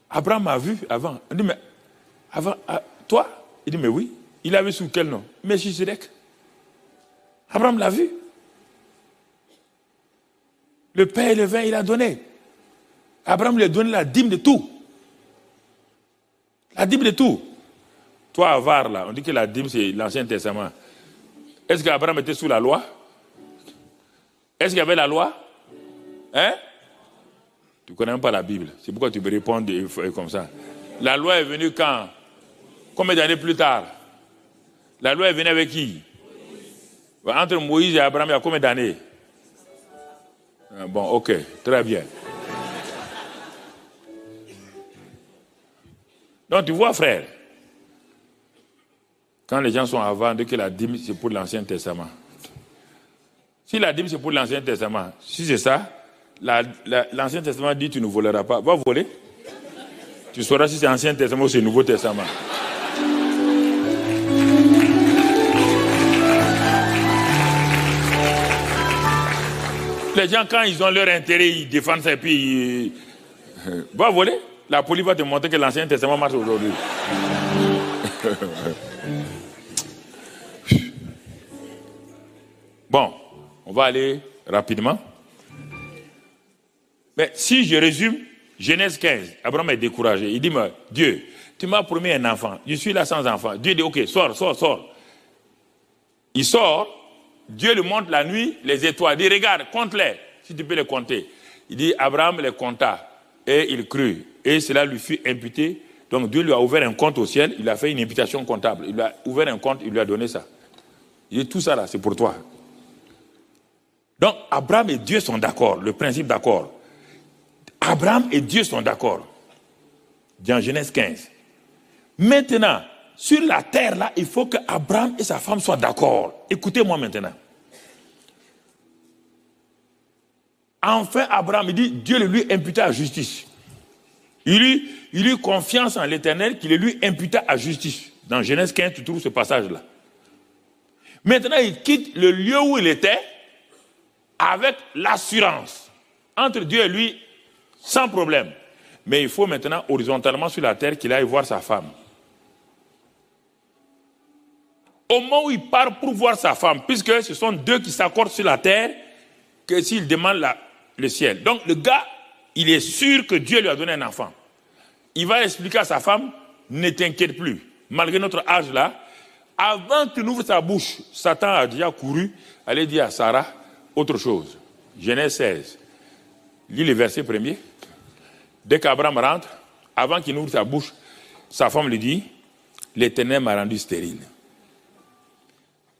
Abraham a vu avant. On dit, mais avant, toi? Il dit, mais oui. Il a vu sous quel nom? Melchisedec. Abraham l'a vu. Le pain et le vin, il a donné. Abraham lui a donné la dîme de tout. La dîme de tout. Toi, avare, là, on dit que la dîme, c'est l'Ancien Testament. Est-ce qu'Abraham était sous la loi? Est-ce qu'il y avait la loi? Hein? Tu ne connais même pas la Bible. C'est pourquoi tu me réponds comme ça. La loi est venue quand? Combien d'années plus tard? La loi est venue avec qui? Entre Moïse et Abraham, il y a combien d'années? Bon, ok, très bien. Donc tu vois, frère, quand les gens sont avant, dès que la dîme, c'est pour l'Ancien Testament. Si la dîme, c'est pour l'Ancien Testament, si c'est ça, l'Ancien Testament dit tu ne voleras pas. Va voler. Tu sauras si c'est l'Ancien Testament ou c'est le Nouveau Testament. Les gens, quand ils ont leur intérêt, ils défendent ça et puis va voler. La police va te montrer que l'Ancien Testament marche aujourd'hui. Bon, on va aller rapidement. Mais si je résume, Genèse 15, Abraham est découragé. Il dit, mais Dieu, tu m'as promis un enfant. Je suis là sans enfant. Dieu dit, ok, sors. Il sort. Dieu lui montre la nuit les étoiles. Il dit, regarde, compte-les, si tu peux les compter. Il dit, Abraham les compta. Et il crut. Et cela lui fut imputé. Donc Dieu lui a ouvert un compte au ciel. Il a fait une imputation comptable. Il lui a ouvert un compte, il lui a donné ça. Il dit, tout ça là, c'est pour toi. Donc Abraham et Dieu sont d'accord. Le principe d'accord. Abraham et Dieu sont d'accord. Dans Genèse 15. Maintenant, sur la terre là, il faut que Abraham et sa femme soient d'accord. Écoutez-moi maintenant. Enfin, Abraham, il dit, Dieu le lui imputa à justice. Il eut confiance en l'Éternel qui le lui imputa à justice. Dans Genèse 15, tu trouves ce passage-là. Maintenant, il quitte le lieu où il était avec l'assurance. Entre Dieu et lui, sans problème. Mais il faut maintenant, horizontalement sur la terre, qu'il aille voir sa femme. Au moment où il part pour voir sa femme, puisque ce sont deux qui s'accordent sur la terre, que s'il demande le ciel. Donc le gars, il est sûr que Dieu lui a donné un enfant. Il va expliquer à sa femme, ne t'inquiète plus. Malgré notre âge là, avant qu'il n'ouvre sa bouche, Satan a déjà couru, aller dire à Sarah autre chose. Genèse 16. Lis le verset premier. Dès qu'Abraham rentre, avant qu'il n'ouvre sa bouche, sa femme lui dit, l'Éternel m'a rendu stérile.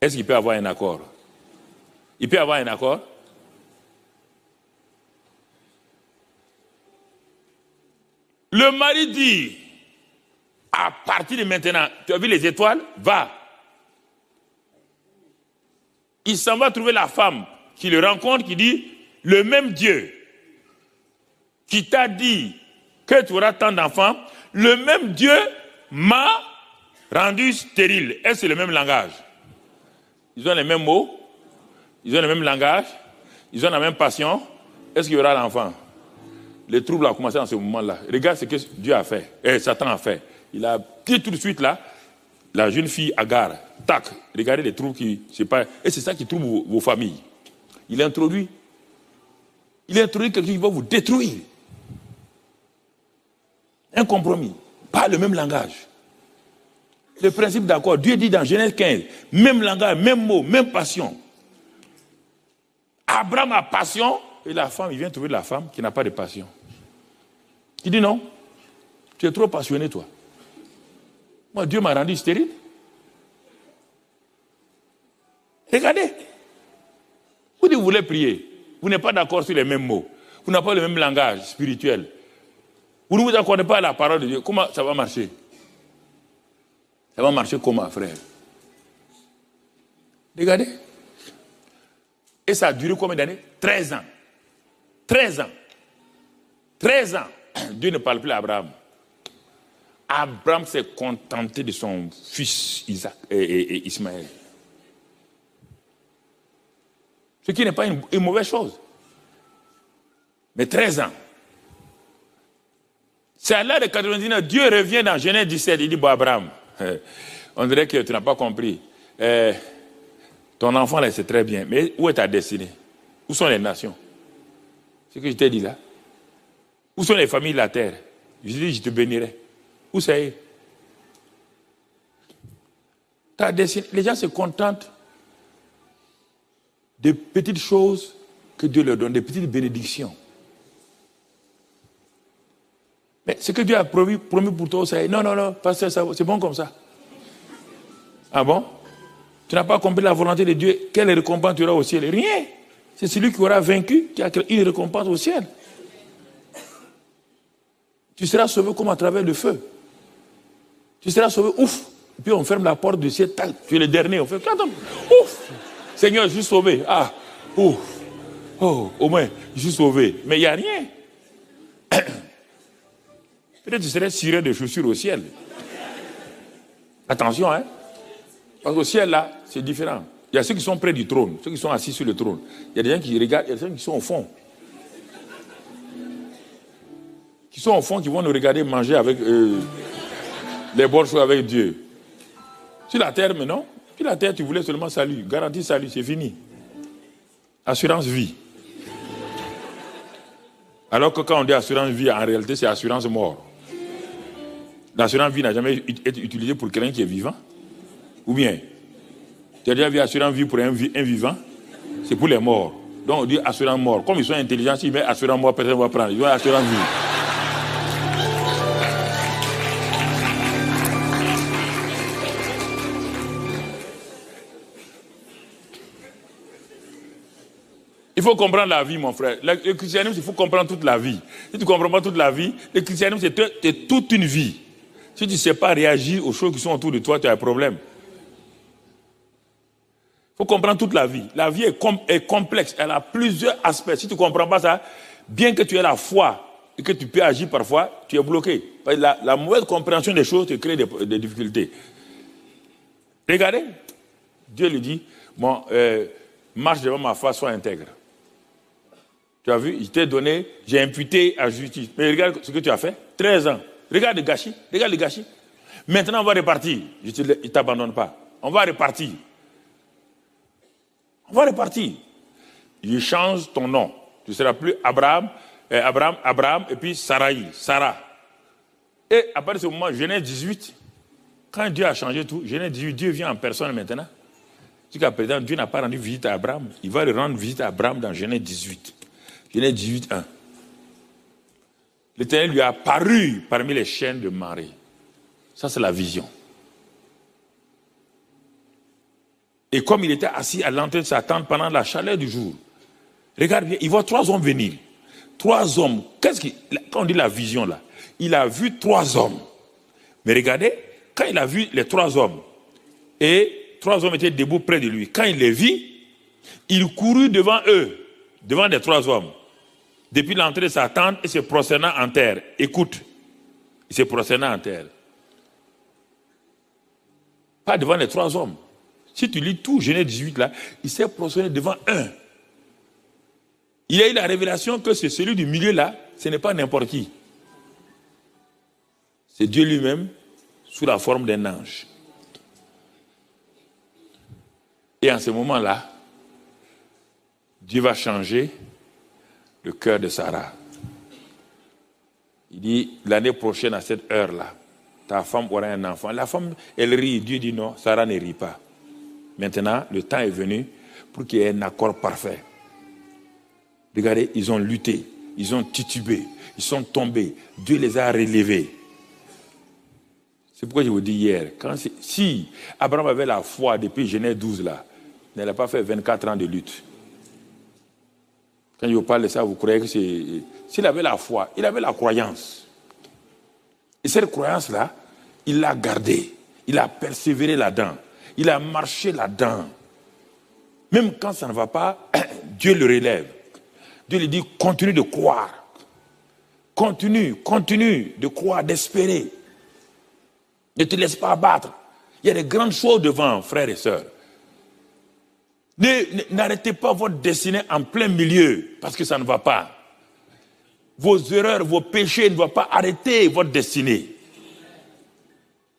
Est-ce qu'il peut avoir un accord? Il peut avoir un accord? Le mari dit, à partir de maintenant, tu as vu les étoiles? Va. Il s'en va trouver la femme qui le rencontre, qui dit, le même Dieu qui t'a dit que tu auras tant d'enfants, le même Dieu m'a rendu stérile. Est-ce que c'est le même langage? Ils ont les mêmes mots, ils ont le même langage, ils ont la même passion. Est-ce qu'il y aura l'enfant? Le trouble a commencé dans ce moment-là. Regarde ce que Dieu a fait, Satan a fait. Il a dit tout de suite là, la jeune fille Agar, tac, regardez les troubles qui se passent. Et c'est ça qui trouble vos familles. Il a introduit quelqu'un qui va vous détruire. Un compromis, pas le même langage. Le principe d'accord, Dieu dit dans Genèse 15, même langage, même mot, même passion. Abraham a passion, et la femme, il vient trouver la femme qui n'a pas de passion. Il dit non, tu es trop passionné toi. Moi, Dieu m'a rendu stérile. Regardez, vous voulez prier, vous n'êtes pas d'accord sur les mêmes mots, vous n'avez pas le même langage spirituel, vous ne vous accordez pas à la parole de Dieu, comment ça va marcher? Ça va marcher comment, frère? Regardez. Et ça a duré combien d'années? 13 ans. 13 ans. 13 ans. Dieu ne parle plus à Abraham. Abraham s'est contenté de son fils Isaac et Ismaël. Ce qui n'est pas une mauvaise chose. Mais 13 ans. C'est à l'âge de 99, Dieu revient dans Genèse 17, il dit, bon Abraham, on dirait que tu n'as pas compris. Ton enfant là, c'est très bien, mais où est ta destinée? Où sont les nations? C'est ce que je t'ai dit là. Où sont les familles de la terre? Je dis, je te bénirai. Où c'est? Ta destinée. Les gens se contentent de petites choses que Dieu leur donne, des petites bénédictions. Mais ce que Dieu a promis pour toi, c'est non, pasteur, c'est bon comme ça. Ah bon? Tu n'as pas compris la volonté de Dieu. Quelle récompense tu auras au ciel? Rien. C'est celui qui aura vaincu qui a une récompense au ciel. Tu seras sauvé comme à travers le feu. Tu seras sauvé, ouf. Et puis on ferme la porte du ciel, tac, tu es le dernier. On fait, ouf. Seigneur, je suis sauvé. Ah, ouf. Oh, au moins, je suis sauvé. Mais il n'y a rien. Peut-être que tu serais ciré de chaussures au ciel. Attention, hein. Parce qu'au ciel, là, c'est différent. Il y a ceux qui sont près du trône, ceux qui sont assis sur le trône. Il y a des gens qui regardent, il y a des gens qui sont au fond. Qui sont au fond, qui vont nous regarder manger avec les bonnes choses avec Dieu. Sur la terre, mais non. Sur la terre, tu voulais seulement salut. Garantie salut, c'est fini. Assurance vie. Alors que quand on dit assurance vie, en réalité, c'est assurance mort. L'assurance vie n'a jamais été utilisée pour quelqu'un qui est vivant. Ou bien, tu as déjà vu assurance vie pour un vivant? C'est pour les morts. Donc on dit assurance mort. Comme ils sont intelligents, s'ils mettent assurance mort, personne ne va prendre. Ils ont assurance vie. Il faut comprendre la vie, mon frère. Le christianisme, il faut comprendre toute la vie. Si tu ne comprends pas toute la vie, le christianisme, c'est toute une vie. Si tu ne sais pas réagir aux choses qui sont autour de toi, tu as un problème. Il faut comprendre toute la vie. La vie est complexe. Elle a plusieurs aspects. Si tu ne comprends pas ça, bien que tu aies la foi et que tu peux agir parfois, tu es bloqué. La mauvaise compréhension des choses te crée des difficultés. Regardez, Dieu lui dit, bon, marche devant ma face, sois intègre. Tu as vu, je t'ai donné, j'ai imputé à justice. Mais regarde ce que tu as fait, 13 ans. Regarde le gâchis, regarde le gâchis. Maintenant, on va repartir. Je ne t'abandonne pas. On va repartir. On va repartir. Je change ton nom. Tu ne seras plus Abraham, et puis Sarah. Et à partir de ce moment, Genèse 18, quand Dieu a changé tout, Genèse 18, Dieu vient en personne maintenant. Jusqu'à présent, Dieu n'a pas rendu visite à Abraham. Il va rendre visite à Abraham dans Genèse 18. Genèse 18, 1. L'Éternel lui a apparu parmi les chaînes de marée. Ça, c'est la vision. Et comme il était assis à l'entrée de sa tente pendant la chaleur du jour, regarde bien, il voit 3 hommes venir. 3 hommes. Quand on dit la vision là, il a vu 3 hommes. Mais regardez, quand il a vu les 3 hommes, et 3 hommes étaient debout près de lui, quand il les vit, il courut devant eux, devant les 3 hommes, depuis l'entrée de sa tente et se prosternant en terre. Écoute, il se prosternant en terre. Pas devant les 3 hommes. Si tu lis tout Genèse 18 là, il s'est prosterné devant un. Il a eu la révélation que c'est celui du milieu là, ce n'est pas n'importe qui. C'est Dieu lui-même sous la forme d'un ange. Et en ce moment-là, Dieu va changer le cœur de Sarah. Il dit, l'année prochaine à cette heure-là, ta femme aura un enfant. La femme, elle rit. Dieu dit non, Sarah ne rit pas. Maintenant, le temps est venu pour qu'il y ait un accord parfait. Regardez, ils ont lutté, ils ont titubé, ils sont tombés. Dieu les a relevés. C'est pourquoi je vous dis hier, si Abraham avait la foi depuis Genèse 12 là, il n'allait pas fait 24 ans de lutte. Quand je vous parle de ça, vous croyez que c'est... S'il avait la foi, il avait la croyance. Et cette croyance-là, il l'a gardée. Il a persévéré là-dedans. Il a marché là-dedans. Même quand ça ne va pas, Dieu le relève. Dieu lui dit, continue de croire. Continue de croire, d'espérer. Ne te laisse pas abattre. Il y a des grandes choses devant, frères et sœurs. N'arrêtez pas votre destinée en plein milieu, parce que ça ne va pas. Vos erreurs, vos péchés ne vont pas arrêter votre destinée.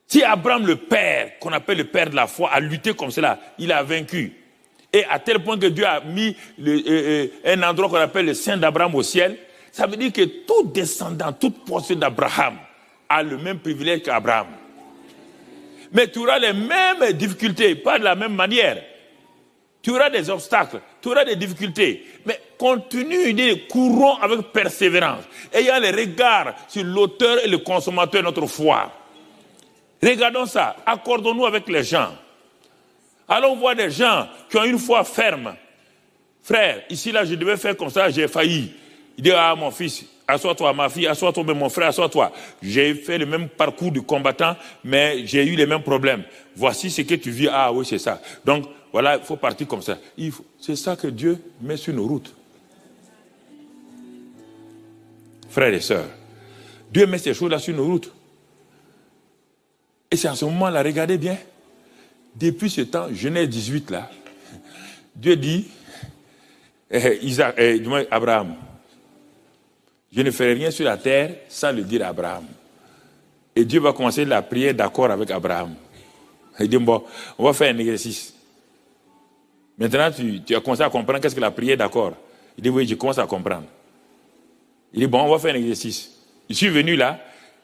Si Abraham, le père, qu'on appelle le père de la foi, a lutté comme cela, il a vaincu. Et à tel point que Dieu a mis un endroit qu'on appelle le sein d'Abraham au ciel, ça veut dire que tout descendant, toute possession d'Abraham a le même privilège qu'Abraham. Mais tu auras les mêmes difficultés, pas de la même manière. Tu auras des obstacles, tu auras des difficultés. Mais continue de courons avec persévérance, ayant les regards sur l'auteur et le consommateur de notre foi. Regardons ça, accordons-nous avec les gens. Allons voir des gens qui ont une foi ferme. Frère, ici là, je devais faire comme ça, j'ai failli. Il dit, ah mon fils, assois-toi, ma fille, assois-toi, mais mon frère, assois-toi. J'ai fait le même parcours de combattant, mais j'ai eu les mêmes problèmes. Voici ce que tu vis, ah oui, c'est ça. Donc, voilà, il faut partir comme ça. C'est ça que Dieu met sur nos routes. Frères et sœurs, Dieu met ces choses-là sur nos routes. Et c'est en ce moment-là, regardez bien, depuis ce temps, Genèse 18 là, Dieu dit, Abraham, je ne ferai rien sur la terre sans le dire à Abraham. Et Dieu va commencer la prière d'accord avec Abraham. Il dit, bon, on va faire un exercice. Maintenant, tu as commencé à comprendre qu'est-ce que la prière d'accord. Il dit, oui, je commence à comprendre. Il dit, bon, on va faire un exercice. Je suis venu là,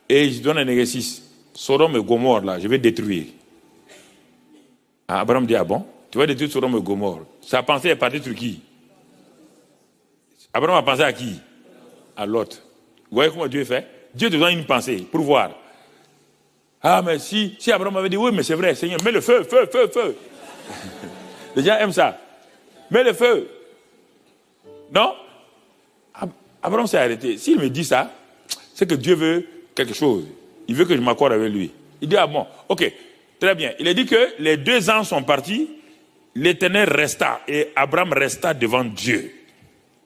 et je donne un exercice. Sodome et Gomorre, là, je vais détruire. Abraham dit, ah bon, tu vas détruire Sodome et Gomorre. Sa pensée est partie sur qui? Abraham a pensé à qui? À Lot. Vous voyez comment Dieu fait? Dieu te donne une pensée pour voir. Ah, mais si Abraham avait dit, oui, mais c'est vrai, Seigneur, mets le feu, feu, feu, feu. Les gens aiment ça. Mets le feu. Non? Abraham s'est arrêté. S'il me dit ça, c'est que Dieu veut quelque chose. Il veut que je m'accorde avec lui. Il dit, ah bon, ok, très bien. Il a dit que les 2 ans sont partis, l'Éternel resta, et Abraham resta devant Dieu.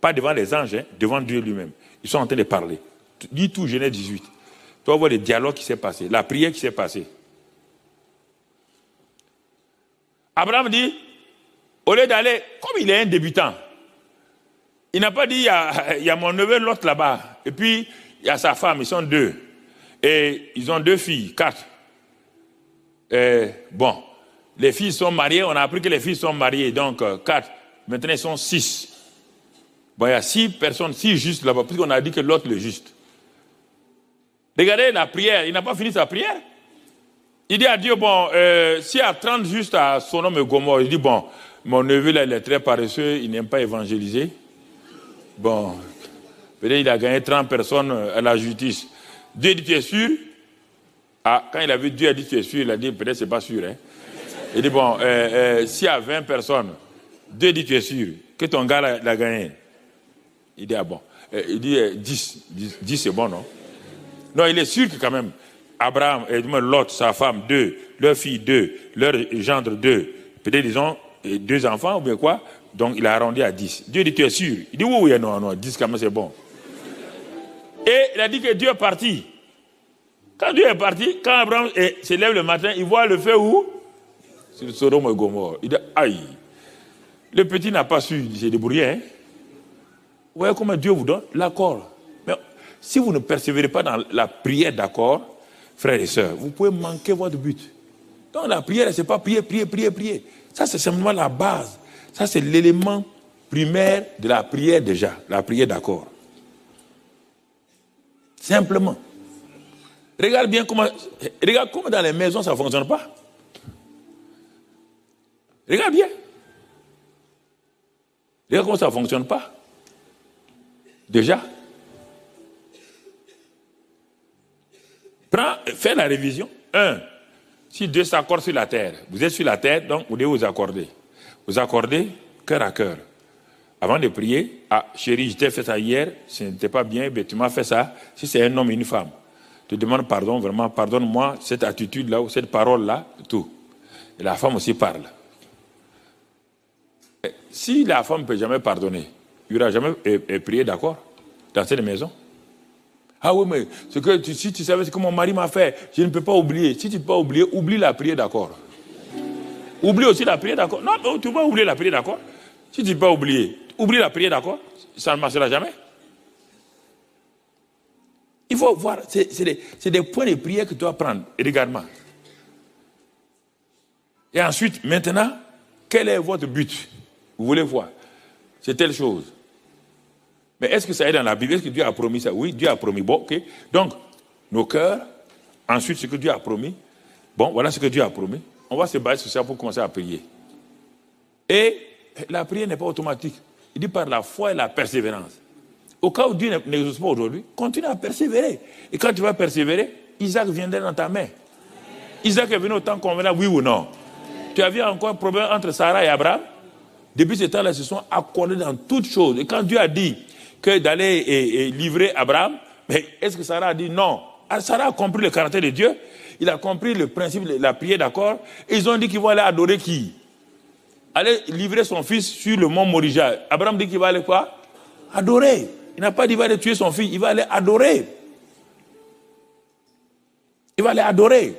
Pas devant les anges, hein, devant Dieu lui-même. Ils sont en train de parler. Dis tout Genèse 18. Tu vas voir le dialogue qui s'est passé, la prière qui s'est passée. Abraham dit, au lieu d'aller, comme il est un débutant, il n'a pas dit, il y a mon neveu, l'autre là-bas, et puis il y a sa femme, ils sont 2. Et ils ont 2 filles, 4. Bon, Les filles sont mariées, on a appris que les filles sont mariées, donc 4. Maintenant, ils sont 6. Bon, il y a 6 personnes, 6 justes là-bas, puisqu'on a dit que l'autre est juste. Regardez la prière, il n'a pas fini sa prière. Il dit à Dieu, bon, s'il y a 30 justes à Sodome et Gomorrhe, il dit, bon, mon neveu là, il est très paresseux, il n'aime pas évangéliser. Bon, peut-être il a gagné 30 personnes à la justice. Dieu dit, tu es sûr? Ah, quand il a vu Dieu, il a dit, tu es sûr? Il a dit, peut-être c'est pas sûr. Hein? Il dit, bon, s'il y a 20 personnes, Dieu dit, tu es sûr que ton gars l'a gagné? Il dit, ah bon. Il dit, 10 c'est bon, non? Non, il est sûr que quand même, Abraham, Lot, sa femme, 2, leur fille, 2, leur gendre, 2, peut-être ils ont 2 enfants ou bien quoi, donc il a arrondi à 10. Dieu dit, tu es sûr? Il dit, oui, non, 10 quand même c'est bon. Et il a dit que Dieu est parti. Quand Dieu est parti, quand Abraham se lève le matin, il voit le feu où? Sur Sodome et Gomorrhe. Il dit, aïe, le petit n'a pas su se débrouiller. Hein? Vous voyez comment Dieu vous donne l'accord. Mais si vous ne persévérez pas dans la prière d'accord, frères et sœurs, vous pouvez manquer votre but. Donc la prière, ce n'est pas prier. Ça, c'est simplement la base. Ça, c'est l'élément primaire de la prière déjà, la prière d'accord. Simplement. Regarde comment dans les maisons, ça ne fonctionne pas. Regarde bien. Regarde comment ça ne fonctionne pas. Déjà. Fais la révision. 1. Si Dieu s'accorde sur la terre, vous êtes sur la terre, donc vous devez vous accorder. Vous accordez cœur à cœur. Avant de prier, ah chérie, je t'ai fait ça hier, ce n'était pas bien, mais tu m'as fait ça. Si c'est un homme et une femme, tu demandes pardon, vraiment, pardonne-moi cette attitude-là ou cette parole-là, tout. Et la femme aussi parle. Et si la femme ne peut jamais pardonner, il n'y aura jamais prié d'accord dans cette maison. Ah oui, mais si tu savais ce que mon mari m'a fait, je ne peux pas oublier. Si tu ne peux pas oublier, oublie la prière d'accord. Oublie aussi la prière d'accord. Non, tu vas oublier la prière d'accord. Si tu ne peux pas oublier, oublie la prière d'accord. Ça ne marchera jamais. Il faut voir, c'est des points de prière que tu dois prendre. Et regarde-moi. Et ensuite, maintenant, quel est votre but? Vous voulez voir? C'est telle chose. Mais est-ce que ça est dans la Bible? Est-ce que Dieu a promis ça? Oui, Dieu a promis. Bon, ok. Donc, nos cœurs, ensuite ce que Dieu a promis. Bon, voilà ce que Dieu a promis. On va se baser sur ça pour commencer à prier. Et la prière n'est pas automatique. Il dit par la foi et la persévérance. Au cas où Dieu n'exauce pas aujourd'hui, continue à persévérer. Et quand tu vas persévérer, Isaac viendra dans ta main. Isaac est venu au temps convenable, oui ou non? Tu avais encore un problème entre Sarah et Abraham? Depuis ce temps-là, ils se sont accordés dans toutes choses. Et quand Dieu a dit que d'aller et livrer Abraham, mais est-ce que Sarah a dit non? Sarah a compris le caractère de Dieu, il a compris le principe de la prière d'accord, et ils ont dit qu'ils vont aller adorer qui? Aller livrer son fils sur le mont Morija. Abraham dit qu'il va aller quoi? Adorer. Il n'a pas dit qu'il va aller tuer son fils, il va aller adorer. Il va aller adorer.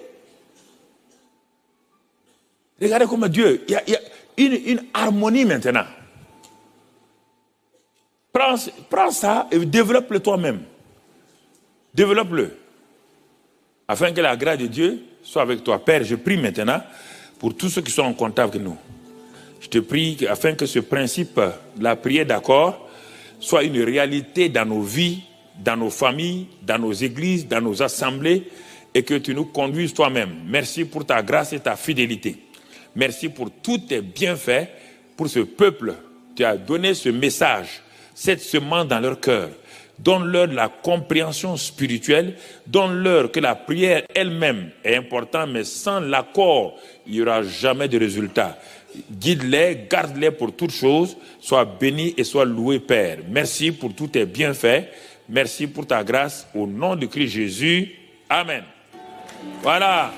Regardez comment Dieu, il y a une harmonie maintenant. Prends ça et développe-le toi-même. Développe-le. Afin que la grâce de Dieu soit avec toi. Père, je prie maintenant pour tous ceux qui sont en contact avec nous. Je te prie afin que ce principe de la prière d'accord soit une réalité dans nos vies, dans nos familles, dans nos églises, dans nos assemblées, et que tu nous conduises toi-même. Merci pour ta grâce et ta fidélité. Merci pour tous tes bienfaits pour ce peuple. Tu as donné ce message, cette semence dans leur cœur. Donne-leur de la compréhension spirituelle. Donne-leur que la prière elle-même est importante, mais sans l'accord, il n'y aura jamais de résultat. Guide-les, garde-les pour toutes choses. Sois béni et sois loué, Père. Merci pour tous tes bienfaits. Merci pour ta grâce. Au nom de Christ Jésus. Amen. Voilà.